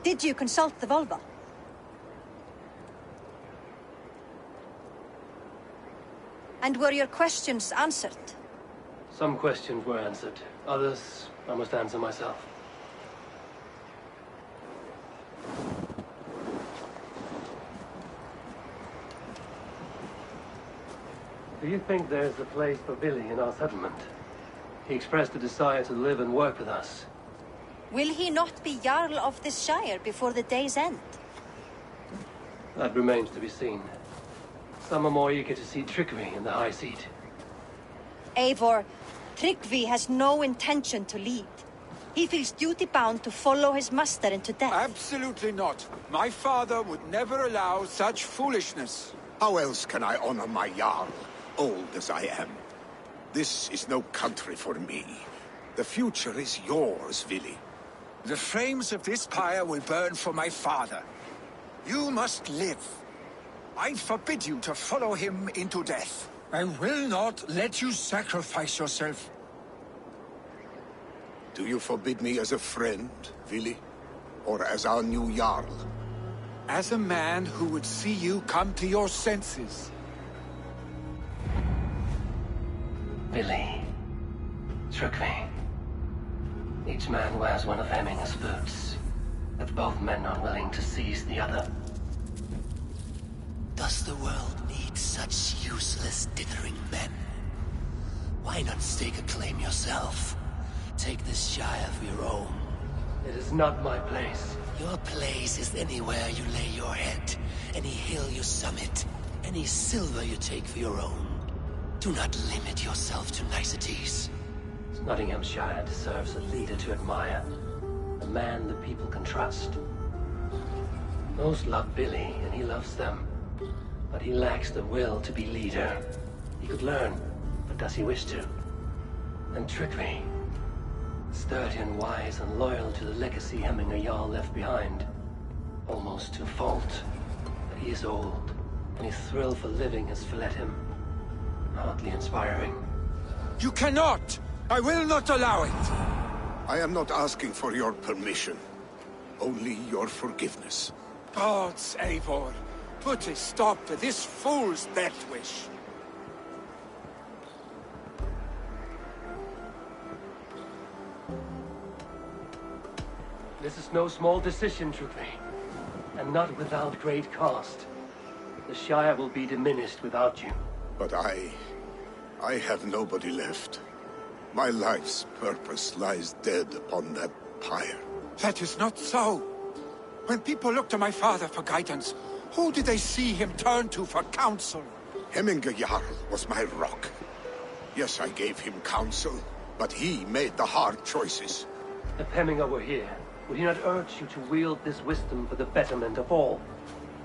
[SPEAKER 14] Did you consult the Volva? And were your questions answered?
[SPEAKER 2] Some questions were answered. Others, I must answer myself. Do you think there's a place for Billy in our settlement? He expressed a desire to live and work with us.
[SPEAKER 14] Will he not be Jarl of this Shire before the day's end?
[SPEAKER 2] That remains to be seen. Some are more eager to see trickery in the high seat.
[SPEAKER 14] Eivor, Tryggvi has no intention to lead. He feels duty-bound to follow his master into death.
[SPEAKER 5] Absolutely not. My father would never allow such foolishness.
[SPEAKER 13] How else can I honor my Jarl, old as I am? This is no country for me. The future is yours, Vili.
[SPEAKER 5] The flames of this pyre will burn for my father. You must live. I forbid you to follow him into death. I will not let you sacrifice yourself.
[SPEAKER 13] Do you forbid me as a friend, Vili? Or as our new Jarl?
[SPEAKER 5] As a man who would see you come to your senses.
[SPEAKER 2] Billy. Tryggvi. Each man wears one of Hemminger's boots. But both men are willing to seize the other.
[SPEAKER 1] Does the world need such useless, dithering men? Why not stake a claim yourself? Take this Shire of your own.
[SPEAKER 2] It is not my place.
[SPEAKER 1] Your place is anywhere you lay your head, any hill you summit, any silver you take for your own. Do not limit yourself to niceties.
[SPEAKER 2] Nottinghamshire deserves a leader to admire. A man the people can trust. Most love Billy, and he loves them. But he lacks the will to be leader. He could learn, but does he wish to? And Tryggvi. Sturdy and wise and loyal to the legacy Hemminger Jarl left behind. Almost to a fault. But he is old, and his thrill for living has fled him. Hardly inspiring.
[SPEAKER 5] You cannot! I will not allow it!
[SPEAKER 13] I am not asking for your permission. Only your forgiveness.
[SPEAKER 5] Gods, Eivor, put a stop to this fool's death wish.
[SPEAKER 2] This is no small decision, Tryggvi. And not without great cost. The Shire will be diminished without you.
[SPEAKER 13] But I have nobody left. My life's purpose lies dead upon that pyre.
[SPEAKER 5] That is not so. When people look to my father for guidance, who did they see him turn to for counsel?
[SPEAKER 13] Hemminger Jarl was my rock. Yes, I gave him counsel, but he made the hard choices.
[SPEAKER 2] If Hemminger were here, would he not urge you to wield this wisdom for the betterment of all?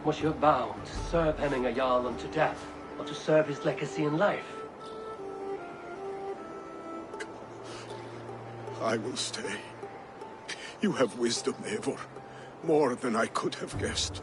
[SPEAKER 2] Was your vow to serve Hemminger Jarl unto death, or to serve his legacy in life?
[SPEAKER 13] I will stay. You have wisdom, Eivor. More than I could have guessed.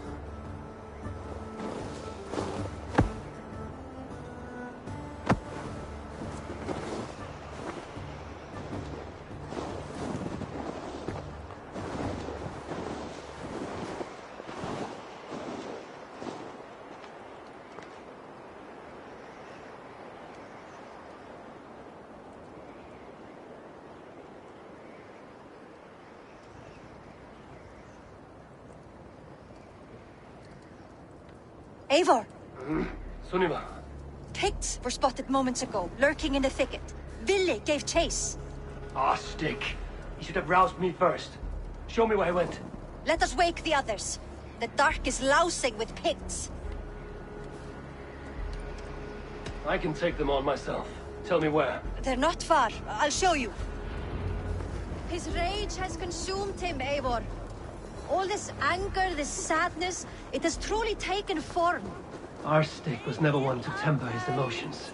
[SPEAKER 14] Eivor!
[SPEAKER 2] Sunniva.
[SPEAKER 14] Picts were spotted moments ago, lurking in the thicket. Vili gave chase.
[SPEAKER 2] Ah, stick. You should have roused me first. Show me where he went.
[SPEAKER 14] Let us wake the others. The dark is lousing with Picts.
[SPEAKER 2] I can take them on myself. Tell me where.
[SPEAKER 14] They're not far. I'll show you. His rage has consumed him, Eivor. All this anger, this sadness, it has truly taken form.
[SPEAKER 2] Our stick was never one to temper his emotions.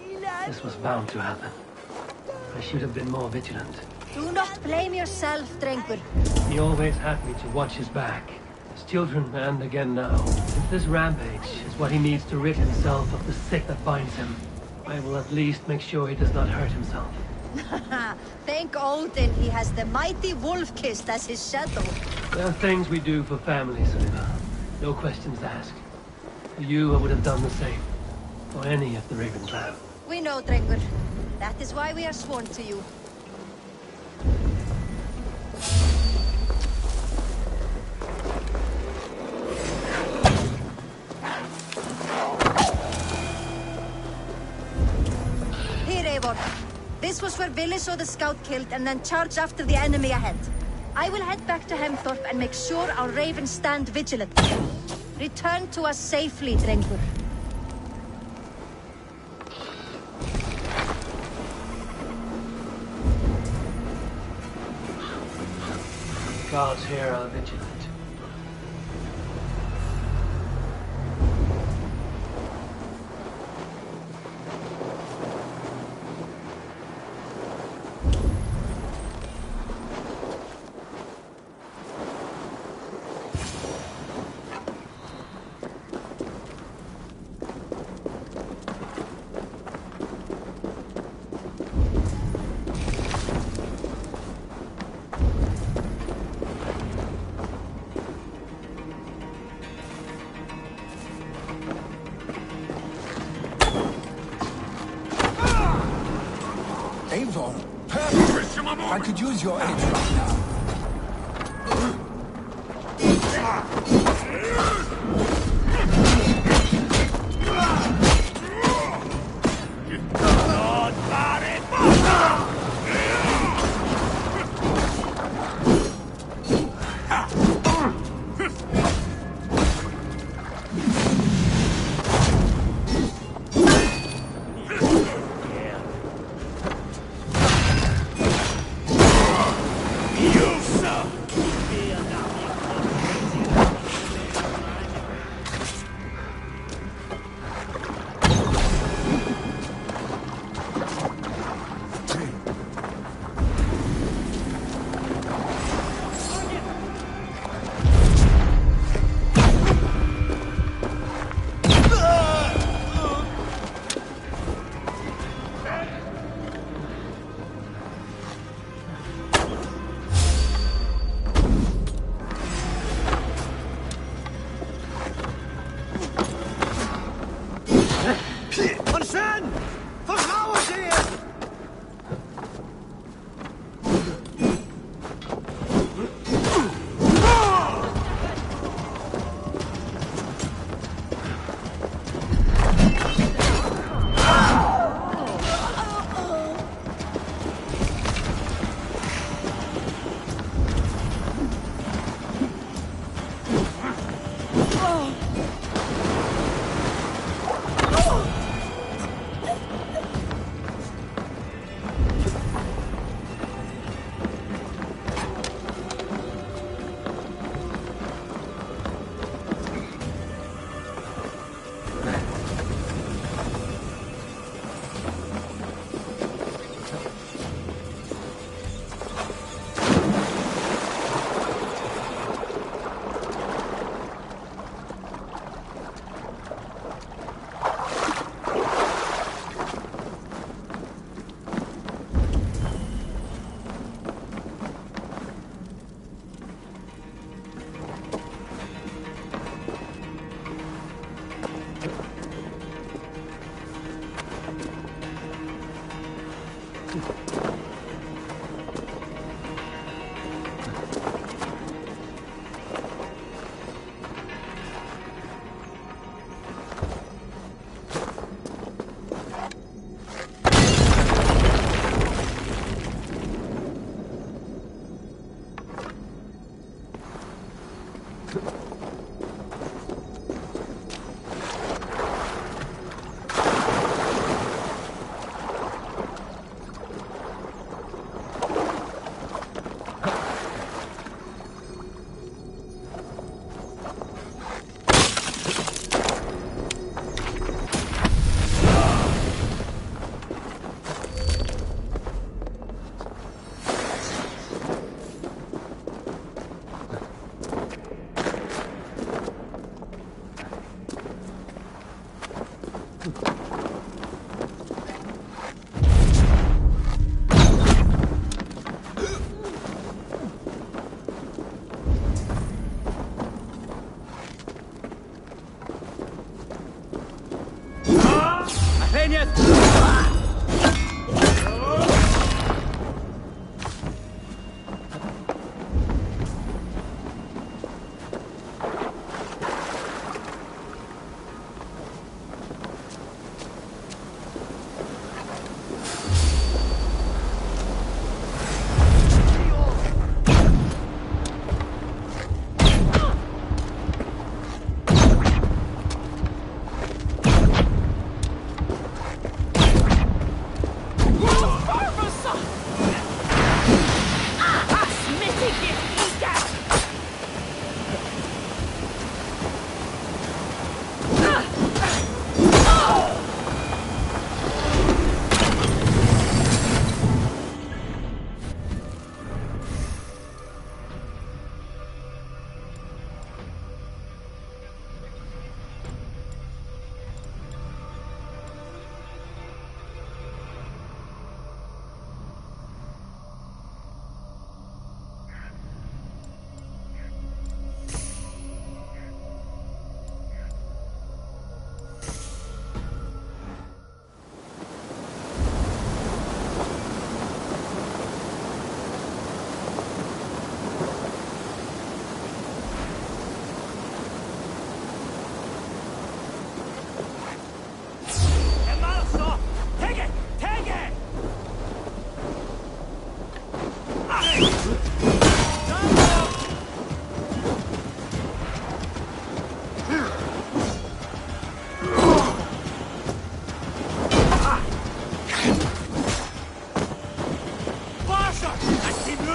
[SPEAKER 2] This was bound to happen. I should have been more vigilant.
[SPEAKER 14] Do not blame yourself, Drengur.
[SPEAKER 2] He always had me to watch his back. As children, and again now. If this rampage is what he needs to rid himself of the sick that binds him, I will at least make sure he does not hurt himself.
[SPEAKER 14] Thank Odin he has the mighty Wolf-Kissed as his shadow.
[SPEAKER 2] There are things we do for families, Sunniva. No questions asked. For you, I would have done the same. For any of the Raven clan.
[SPEAKER 14] We know, Drengur. That is why we are sworn to you. Here, Eivor. This was where Vili saw the scout killed and then charged after the enemy ahead. I will head back to Hemthorpe and make sure our ravens stand vigilant. Return to us safely, Drengur.
[SPEAKER 2] Gods here are vigilant.
[SPEAKER 5] I could use your aid right now.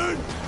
[SPEAKER 13] Burn!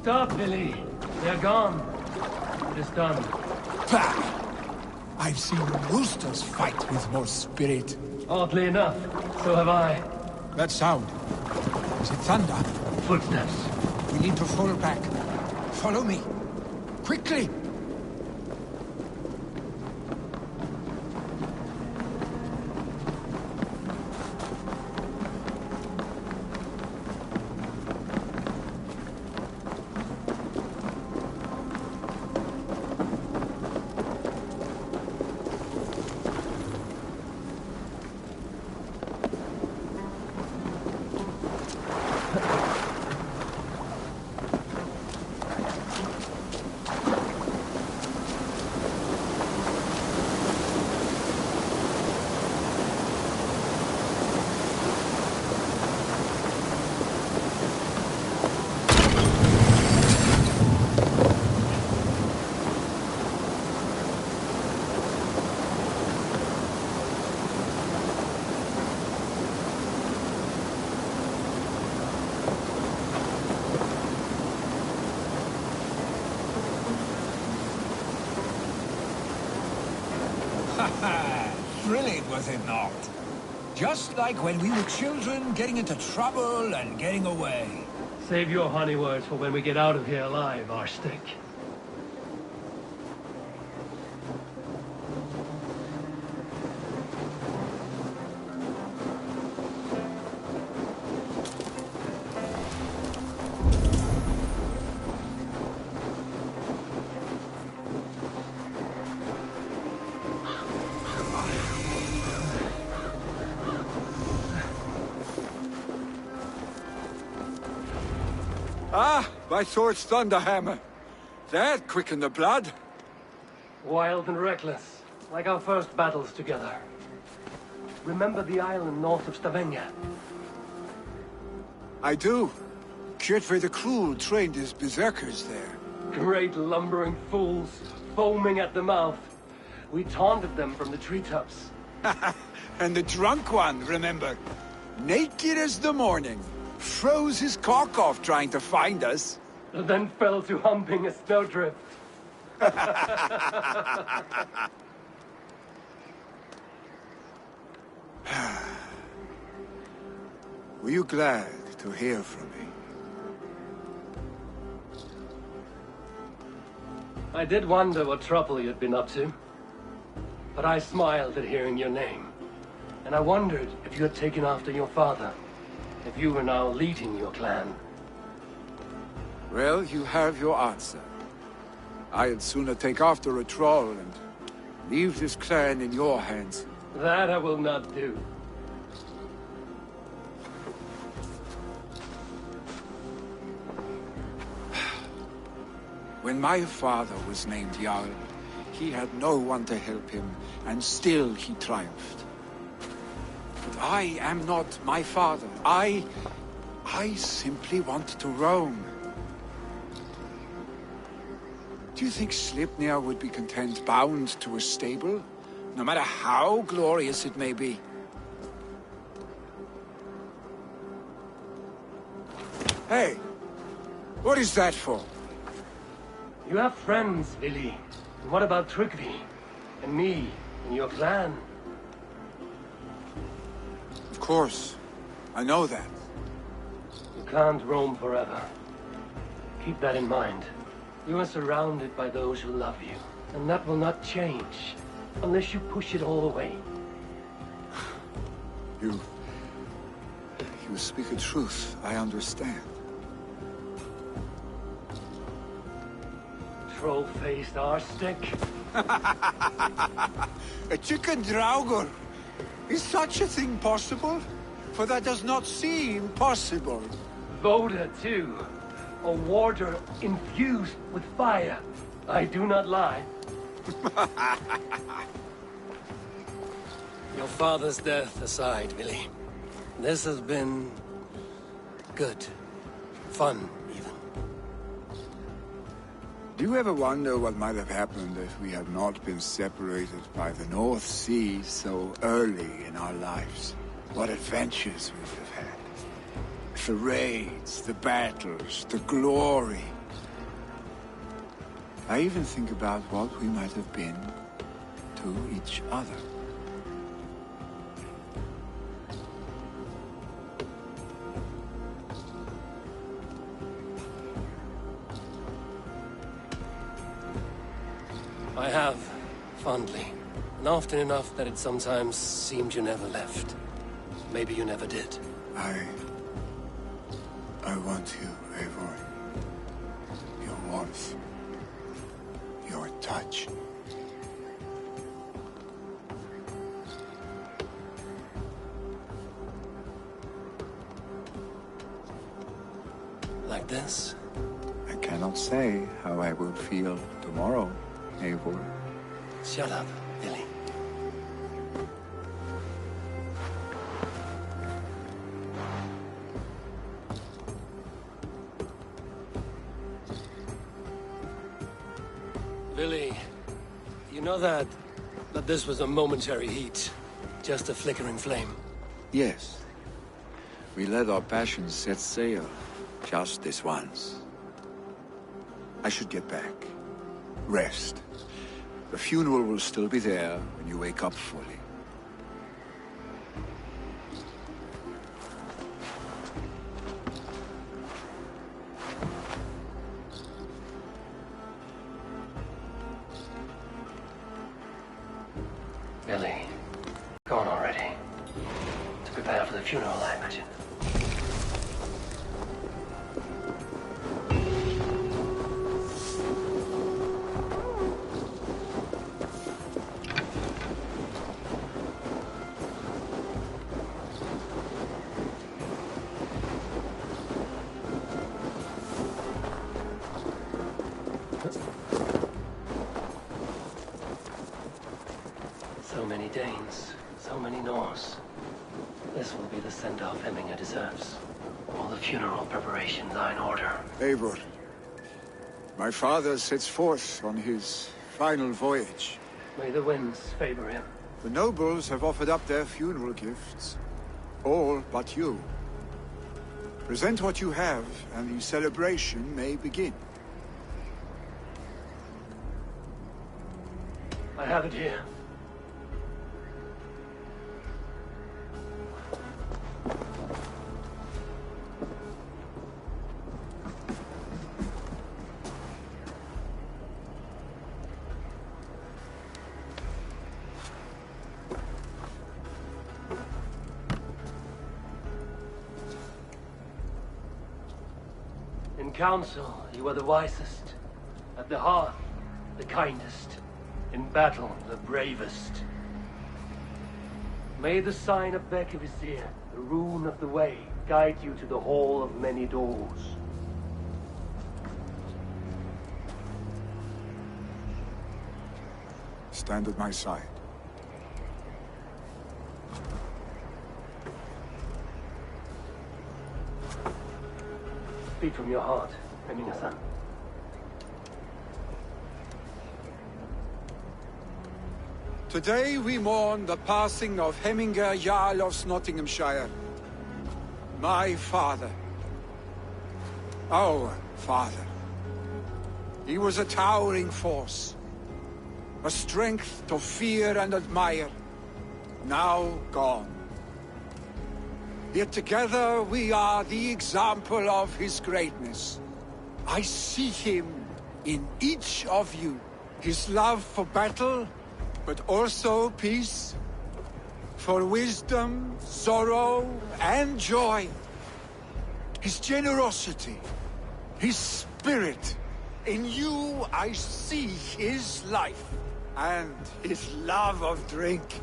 [SPEAKER 2] Stop, Billy. They're gone. It is done.
[SPEAKER 5] Pah! I've seen roosters fight with more spirit.
[SPEAKER 2] Oddly enough, so have I.
[SPEAKER 5] That sound. Is it thunder?
[SPEAKER 2] Footsteps.
[SPEAKER 5] We need to fall back. Follow me. Quickly!
[SPEAKER 15] Thrilling, was it not? Just like when we were children, getting into trouble and getting away.
[SPEAKER 2] Save your honey words for when we get out of here alive, Arstick.
[SPEAKER 5] Ah, by Thor's thunderhammer. That quickened the blood.
[SPEAKER 2] Wild and reckless, like our first battles together. Remember the island north of Stavanger?
[SPEAKER 5] I do. Kjotve the Cruel trained his berserkers there.
[SPEAKER 2] Great lumbering fools, foaming at the mouth. We taunted them from the treetops.
[SPEAKER 5] And the drunk one, remember? Naked as the morning. Froze his cock off trying to find us.
[SPEAKER 2] Then fell to humping a snowdrift.
[SPEAKER 5] Were you glad to hear from me?
[SPEAKER 2] I did wonder what trouble you'd been up to. But I smiled at hearing your name. And I wondered if you had taken after your father. If you were now leading your clan.
[SPEAKER 5] Well, you have your answer. I'd sooner take after a troll and leave this clan in your hands.
[SPEAKER 2] That I will not do.
[SPEAKER 5] When my father was named Jarl, he had no one to help him, and still he triumphed. But I am not my father. I simply want to roam. Do you think Sleipnir would be content bound to a stable? No matter how glorious it may be? Hey! What is that for?
[SPEAKER 2] You have friends, Vili. And what about Tryggvi? And me? And your clan?
[SPEAKER 5] Of course. I know that.
[SPEAKER 2] You can't roam forever. Keep that in mind. You are surrounded by those who love you. And that will not change. Unless you push it all away.
[SPEAKER 5] You speak the truth. I understand.
[SPEAKER 2] Troll-faced arstick.
[SPEAKER 5] A chicken draugr. Is such a thing possible? For that does not seem possible.
[SPEAKER 2] Voda, too. A warder infused with fire. I do not lie. Your father's death aside, Vili. This has been... good. Fun, even.
[SPEAKER 5] Do you ever wonder what might have happened if we had not been separated by the North Sea so early in our lives? What adventures we would have had. The raids, the battles, the glory. I even think about what we might have been to each other.
[SPEAKER 2] I have, fondly. And often enough that it sometimes seemed you never left. Maybe you never did.
[SPEAKER 5] I want you, Eivor. Your warmth. Your touch.
[SPEAKER 2] Like this?
[SPEAKER 5] I cannot say how I will feel tomorrow, Eivor.
[SPEAKER 2] Shut up, Vili. Vili, you know that this was a momentary heat, just a flickering flame.
[SPEAKER 5] Yes. We let our passions set sail, just this once. I should get back. Rest. The funeral will still be there when you wake up fully.
[SPEAKER 2] Billy, gone already. To prepare for the funeral, I imagine. So many Danes, so many Norse. This will be the send-off Hemminger deserves. All the funeral preparations are in order.
[SPEAKER 5] Eivor, my father sets forth on his final voyage.
[SPEAKER 2] May the winds favor him.
[SPEAKER 5] The nobles have offered up their funeral gifts. All but you. Present what you have, and the celebration may begin.
[SPEAKER 2] I have it here. In council, you are the wisest. At the hearth, the kindest. In battle, the bravest. May the sign of Bekivisir, the rune of the way, guide you to the hall of many doors.
[SPEAKER 5] Stand at my side.
[SPEAKER 2] Speak from your heart, Hemminger-san.
[SPEAKER 5] Today we mourn the passing of Hemminger Jarl of Nottinghamshire. My father. Our father. He was a towering force. A strength to fear and admire. Now gone. Yet together we are the example of his greatness. I see him in each of you. His love for battle, but also peace. For wisdom, sorrow, and joy. His generosity, his spirit. In you I see his life, and his love of drink.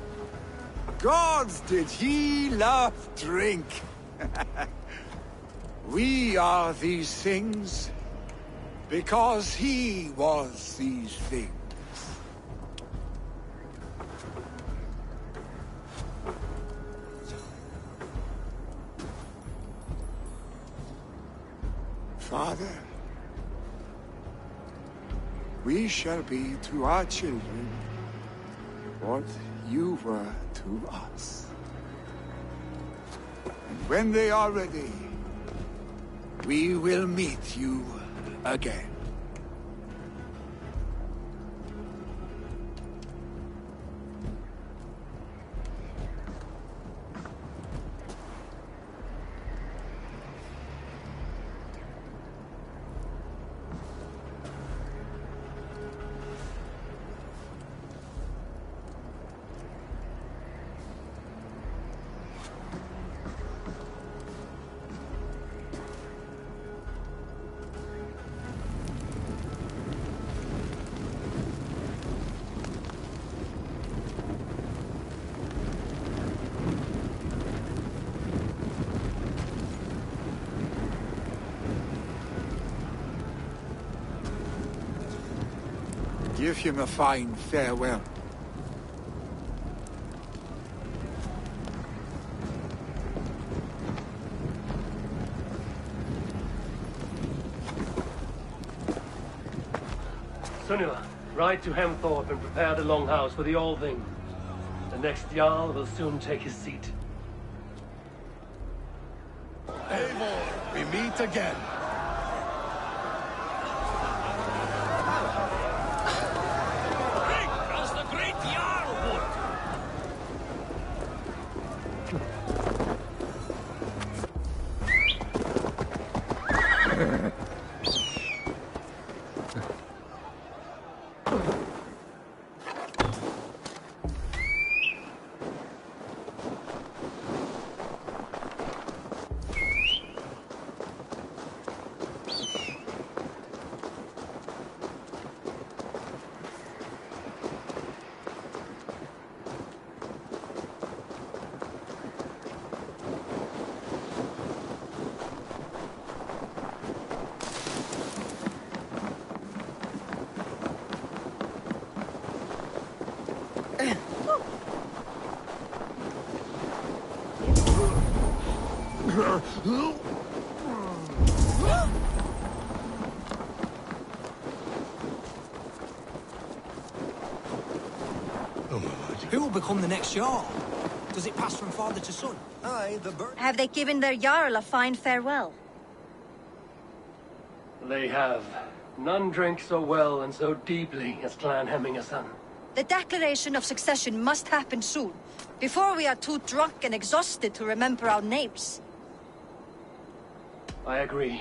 [SPEAKER 5] Gods, did he love drink! We are these things because he was these things. Father, we shall be to our children what you were to us. And when they are ready, we will meet you again. Give him a fine farewell.
[SPEAKER 2] Sunila, ride to Hemthorpe and prepare the Longhouse for the All-Thing. The next Jarl will soon take his seat.
[SPEAKER 16] Eivor, we meet again.
[SPEAKER 17] Who will become the next Jarl? Does it pass from father to son? Aye, the bird.
[SPEAKER 14] Have they given their Jarl a fine farewell?
[SPEAKER 2] They have. None drink so well and so deeply as Clan Hemmingerson.
[SPEAKER 14] The declaration of succession must happen soon, before we are too drunk and exhausted to remember our names.
[SPEAKER 2] I agree.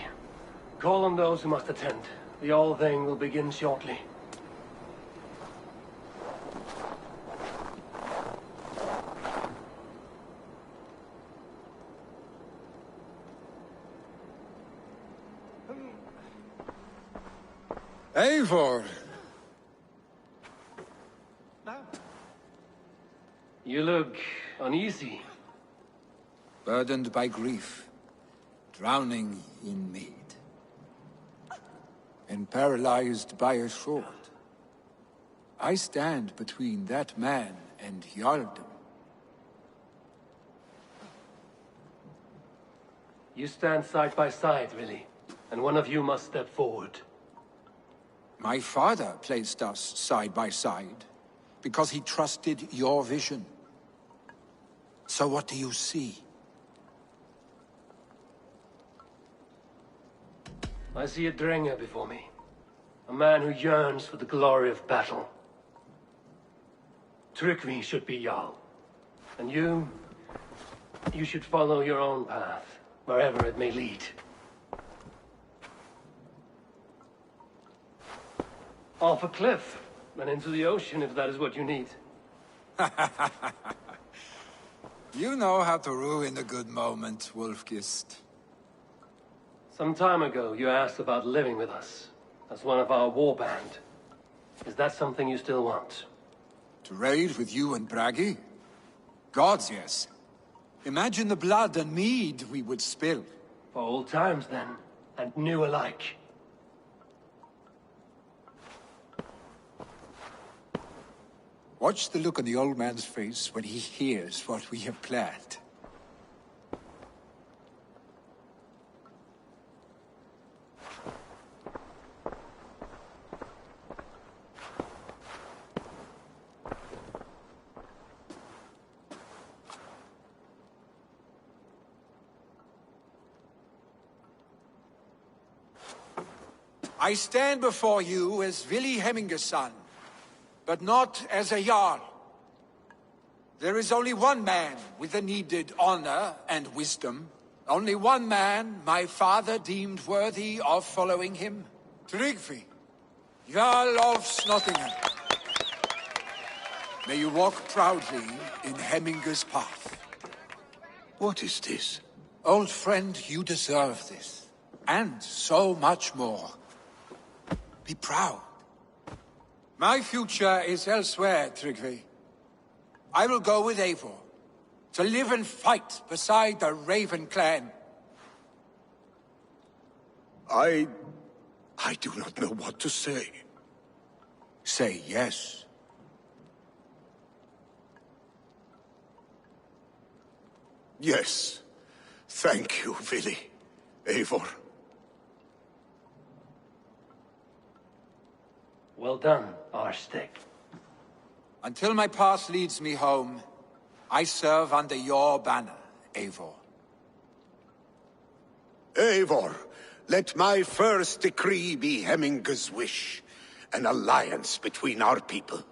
[SPEAKER 2] Call on those who must attend. The All-Thing will begin shortly.
[SPEAKER 5] Eivor!
[SPEAKER 2] You look uneasy.
[SPEAKER 5] Burdened by grief, drowning in mead, and paralyzed by a sword. I stand between that man and Jarldom.
[SPEAKER 2] You stand side by side, really, and one of you must step forward.
[SPEAKER 5] My father placed us side by side. because he trusted your vision. So what do you see?
[SPEAKER 2] I see a Dringer before me. A man who yearns for the glory of battle. Tryggvi should be Jarl. And you should follow your own path, wherever it may lead. Off a cliff, and into the ocean if that is what you need.
[SPEAKER 5] You know how to ruin a good moment, Wolfgist.
[SPEAKER 2] Some time ago, you asked about living with us, as one of our war band. Is that something you still want?
[SPEAKER 5] To raid with you and Bragi? Gods, yes. Imagine the blood and mead we would spill.
[SPEAKER 2] For old times, then, and new alike.
[SPEAKER 5] Watch the look on the old man's face when he hears what we have planned. I stand before you as Vili Hemminger's son, but not as a Jarl. There is only one man with the needed honor and wisdom. Only one man my father deemed worthy of following him. Tryggvi, Jarl of Nottingham. May you walk proudly in Hemminger's path.
[SPEAKER 13] What is this?
[SPEAKER 5] Old friend, you deserve this. And so much more. Be proud. My future is elsewhere, Tryggvi. I will go with Eivor, to live and fight beside the Raven clan.
[SPEAKER 13] I do not know what to say.
[SPEAKER 5] Say yes.
[SPEAKER 13] Yes. Thank you, Vili. Eivor.
[SPEAKER 2] Well done, Arstig.
[SPEAKER 5] Until my path leads me home, I serve under your banner, Eivor.
[SPEAKER 13] Eivor, let my first decree be Hemminger's wish. An alliance between our people.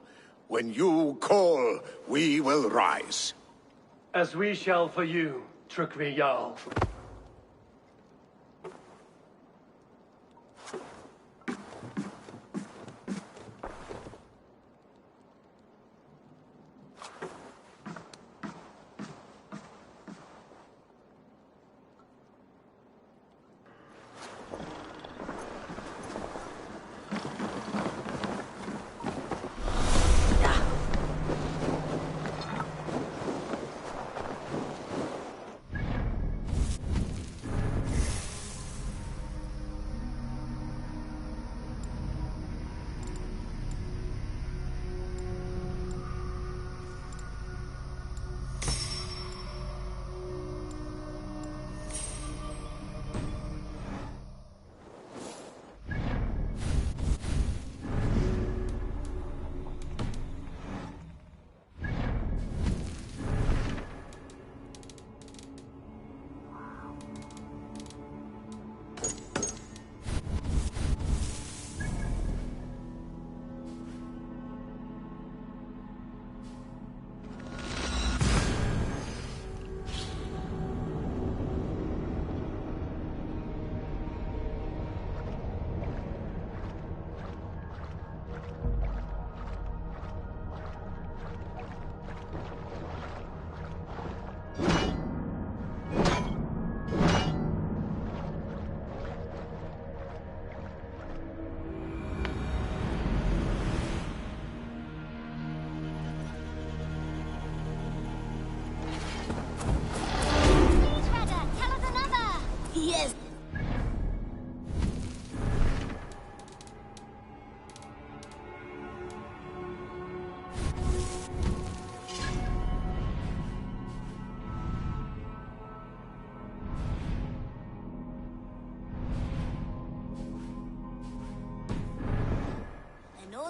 [SPEAKER 13] When you call, we will rise.
[SPEAKER 2] As we shall for you, Tryggvi Jarl.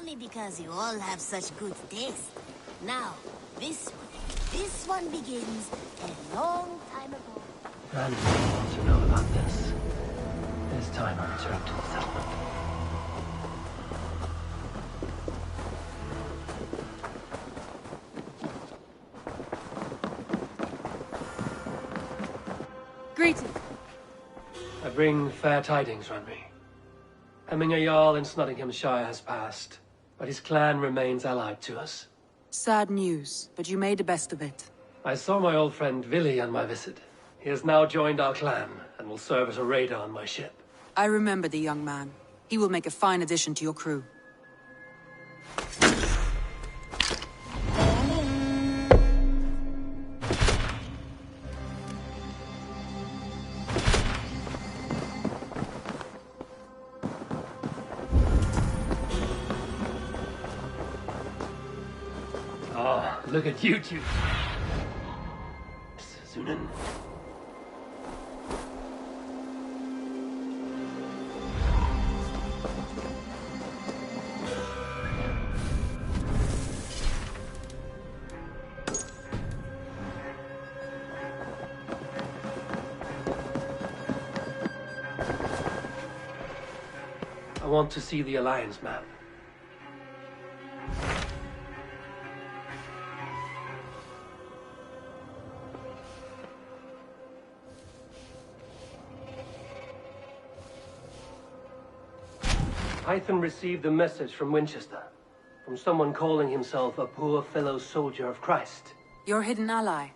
[SPEAKER 11] only because you all have such good taste. Now, this one begins a long time ago.
[SPEAKER 2] Randy wants to know about this. This time I return to the settlement.
[SPEAKER 10] Greetings.
[SPEAKER 2] I bring fair tidings, Ranry. Hemminger Jarl in Nottinghamshire has passed, but his clan remains allied to us.
[SPEAKER 18] Sad news, but you made the best of it.
[SPEAKER 2] I saw my old friend Villy on my visit. He has now joined our clan, and will serve as a raider on my ship.
[SPEAKER 18] I remember the young man. He will make a fine addition to your crew.
[SPEAKER 2] Oh, look at you two. Sunan. I want to see the Alliance map. Python received a message from Winchester, from someone calling himself a poor fellow soldier of Christ.
[SPEAKER 18] Your hidden ally.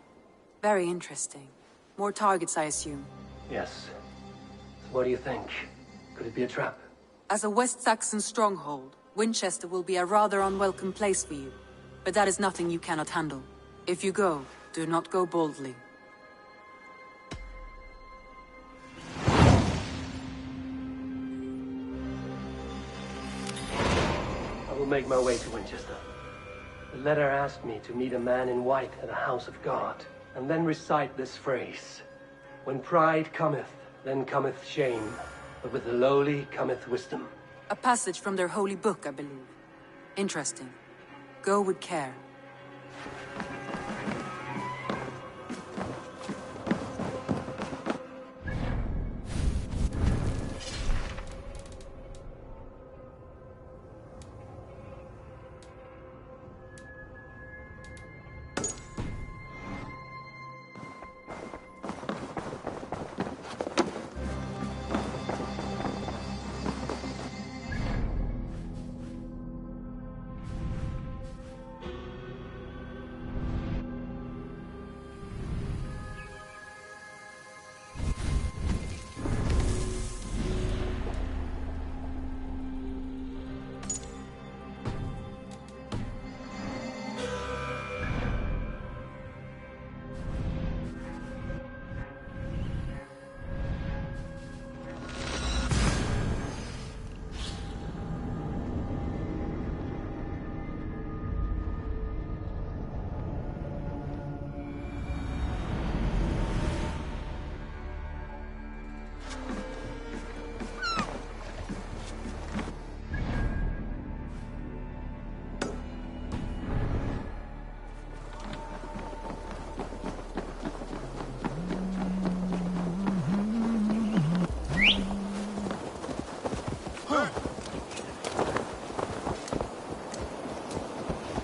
[SPEAKER 18] Very interesting. More targets, I assume.
[SPEAKER 2] Yes. So what do you think? Could it be a trap?
[SPEAKER 18] As a West Saxon stronghold, Winchester will be a rather unwelcome place for you. But that is nothing you cannot handle. If you go, do not go boldly.
[SPEAKER 2] I will make my way to Winchester. The letter asked me to meet a man in white at the house of God, and then recite this phrase. When pride cometh, then cometh shame, but with the lowly cometh wisdom.
[SPEAKER 18] A passage from their holy book, I believe. Interesting. Go with care.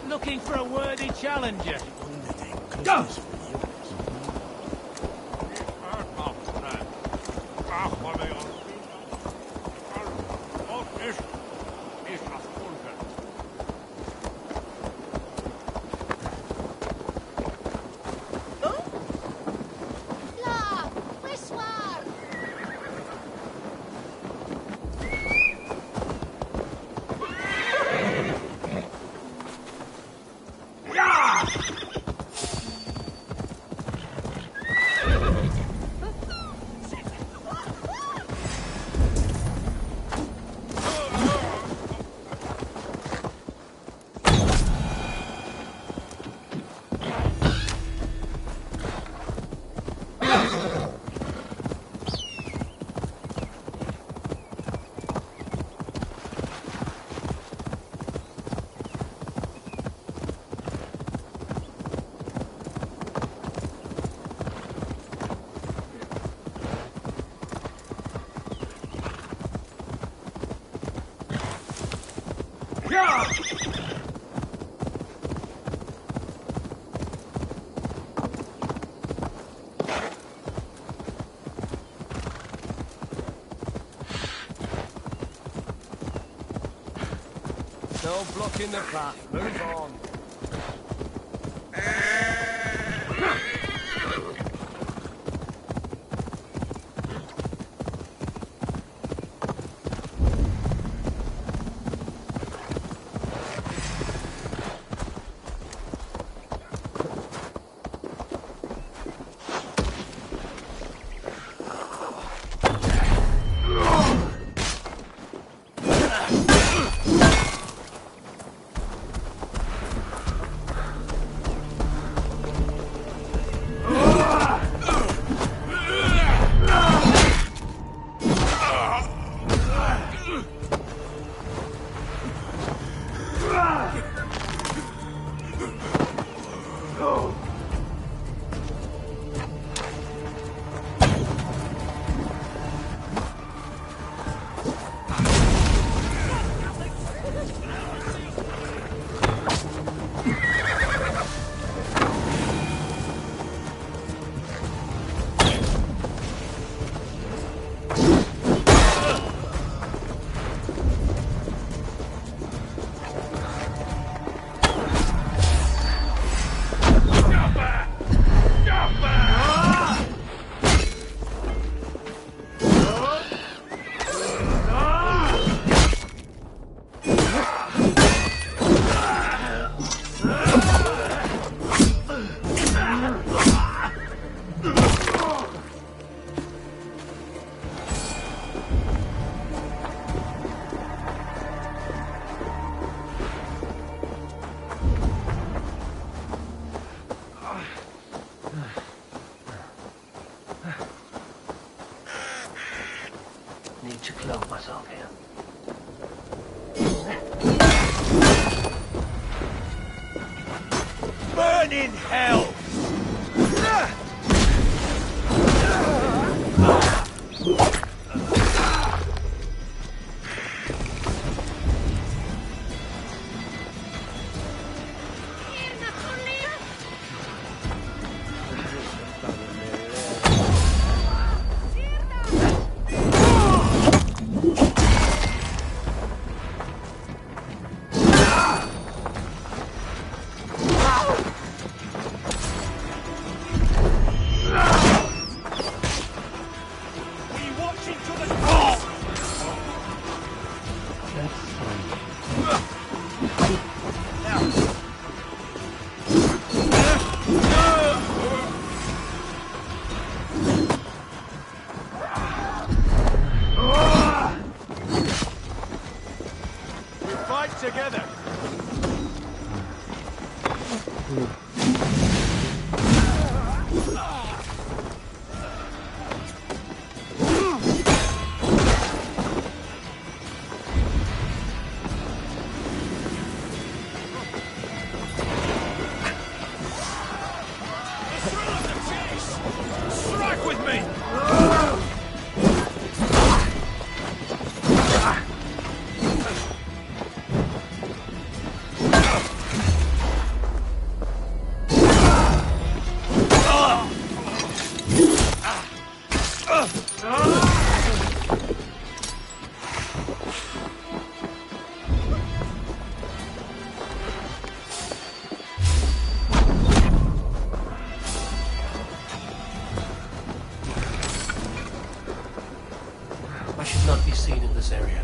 [SPEAKER 19] Looking for a worthy challenger.
[SPEAKER 9] Go!
[SPEAKER 19] No blocking the path. Move on.
[SPEAKER 2] Need to clothe myself here.
[SPEAKER 9] Burn in hell!
[SPEAKER 19] Together.
[SPEAKER 9] Strike with me!
[SPEAKER 2] I should not be seen in this area.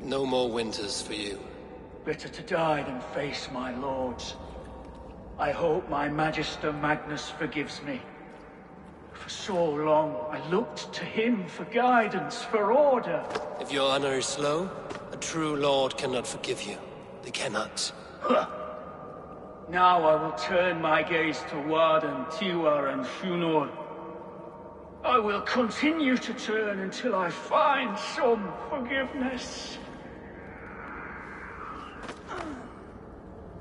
[SPEAKER 2] No more winters for you.
[SPEAKER 20] Better to die than face my lords. I hope my Magister Magnus forgives me. For so long, I looked to him for guidance, for order.
[SPEAKER 2] If your honor is slow, a true lord cannot forgive you. They cannot.
[SPEAKER 20] Now I will turn my gaze to Warden, Tiwar, and Shunor. I will continue to turn until I find some forgiveness.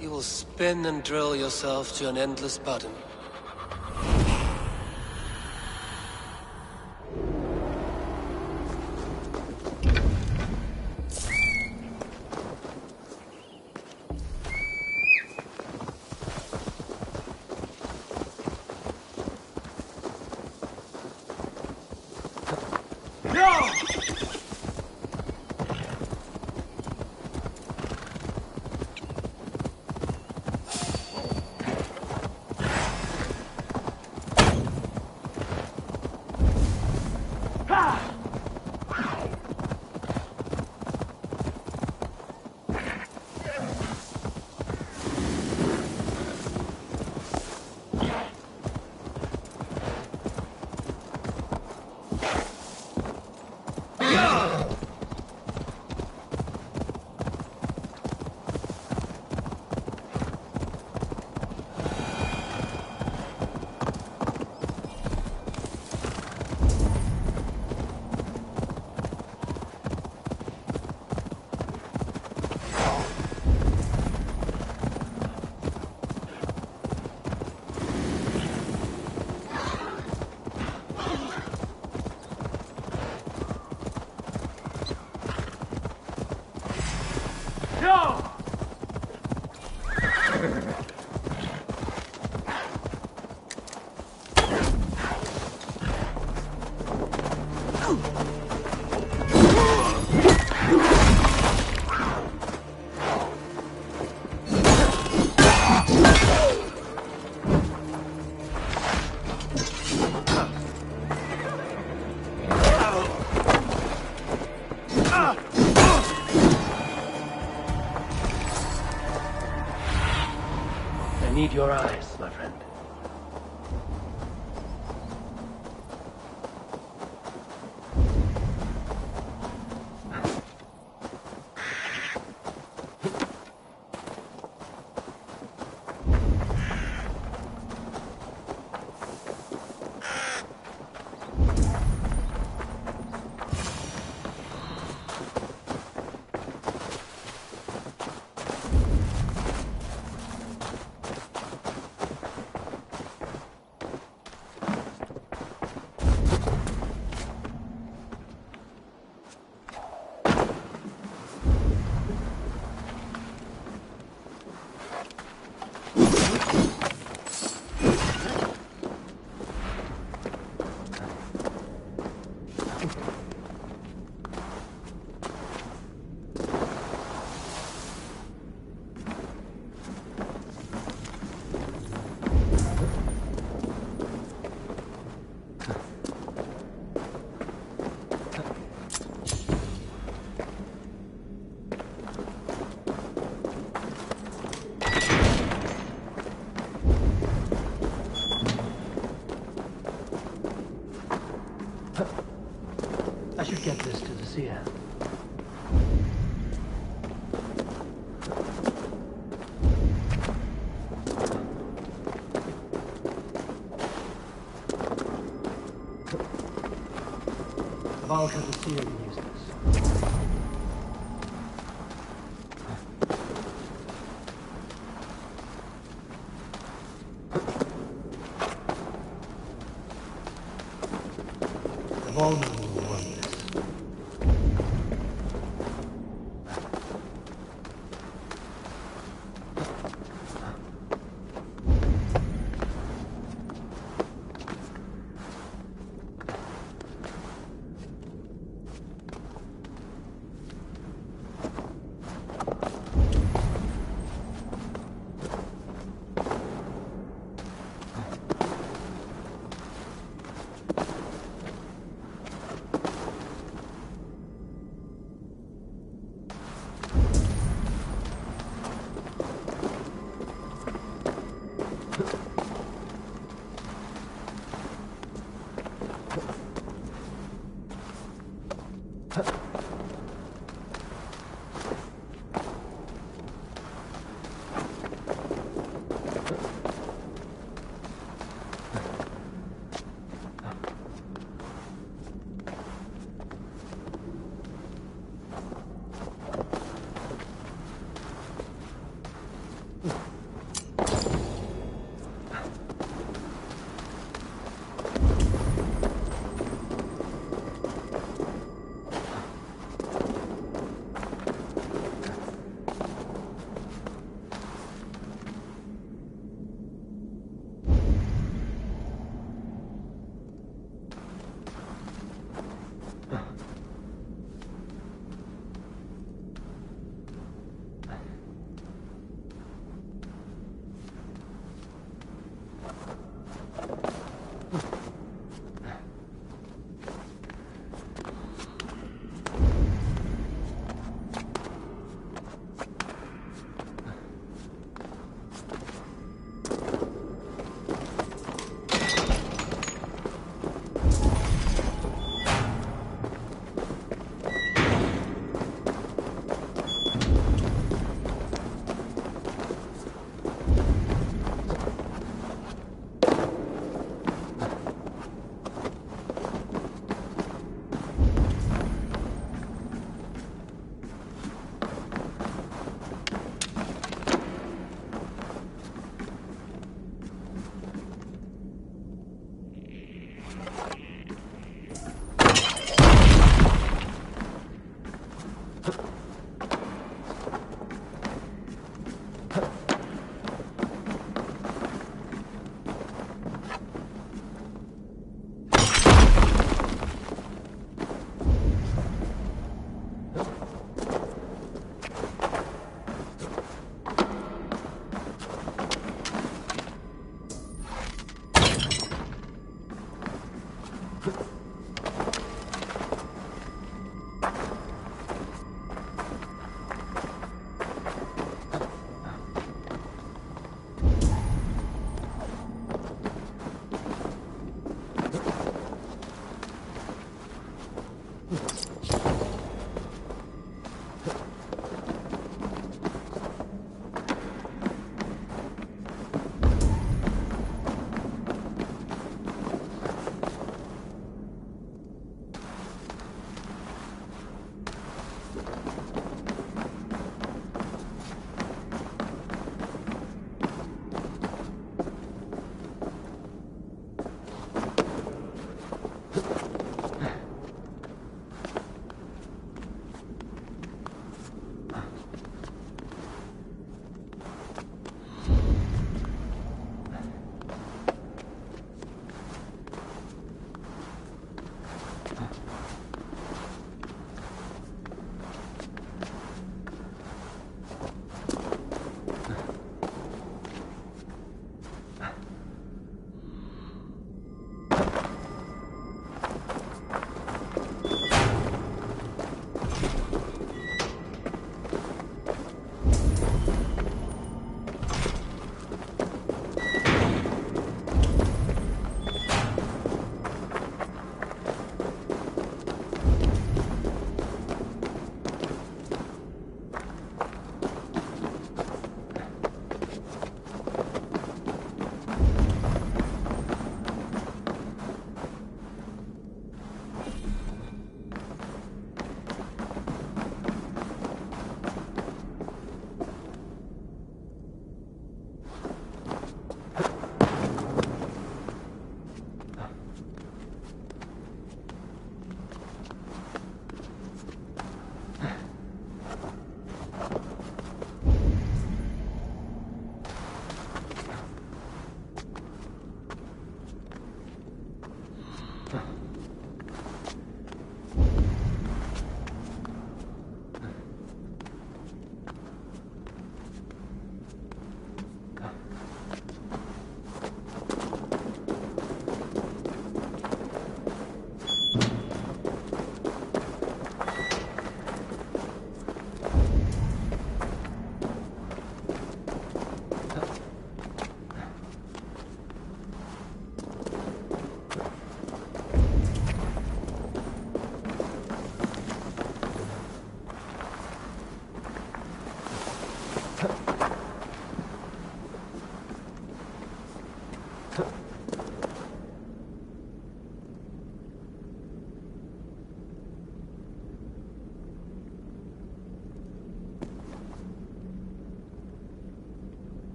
[SPEAKER 2] You will spin and drill yourself to an endless bottom. I need your eyes, my friend. seer. Valka the seer can use this. The Volman will run this.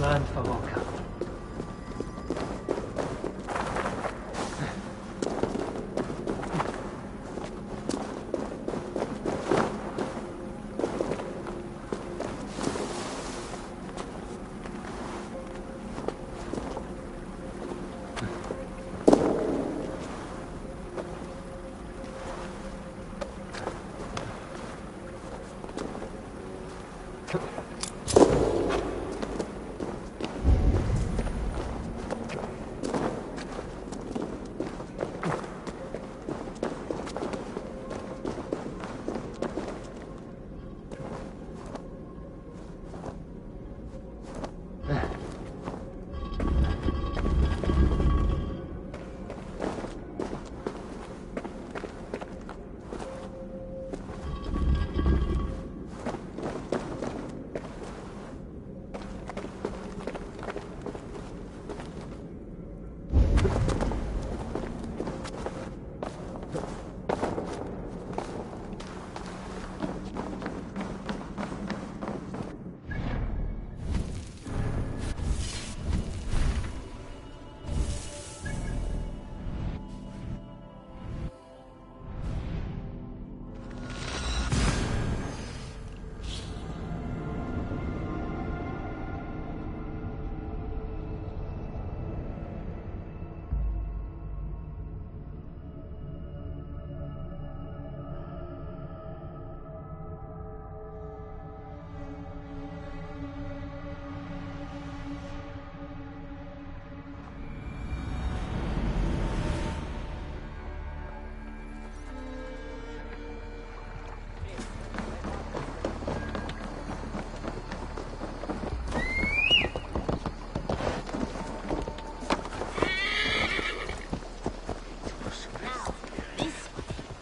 [SPEAKER 2] Land for Walker.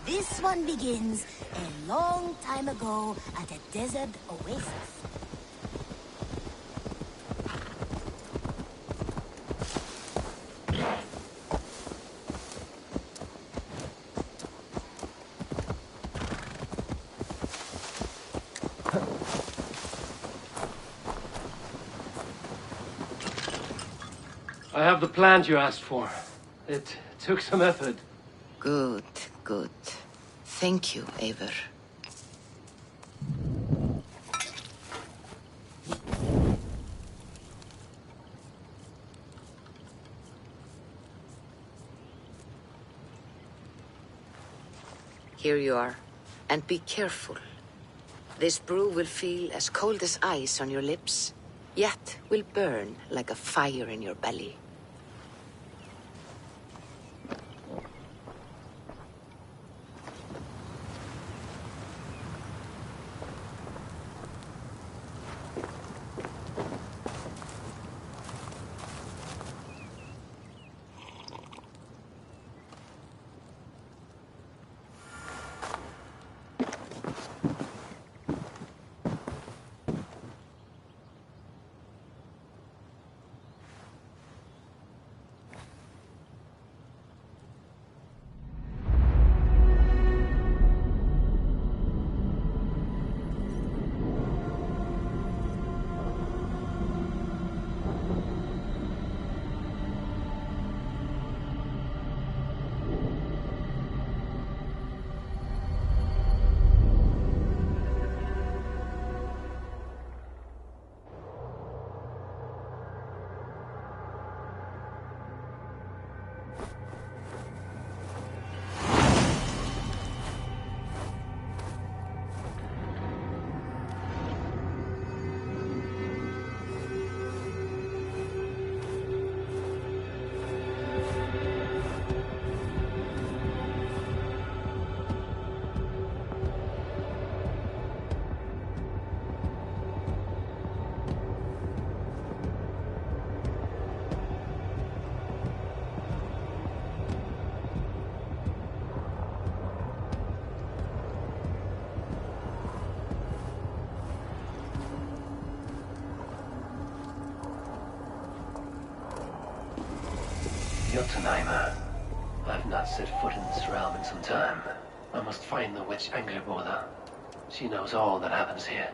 [SPEAKER 11] This one begins a long time ago at a desert oasis.
[SPEAKER 2] I have the plant you asked for. It took some effort.
[SPEAKER 21] Good, good. Thank you, Eivor. Here you are. And be careful. This brew will feel as cold as ice on your lips, yet will burn like a fire in your belly.
[SPEAKER 2] Jotunheimer. I've not set foot in this realm in some time. I must find the witch Angerboda. She knows all that happens here.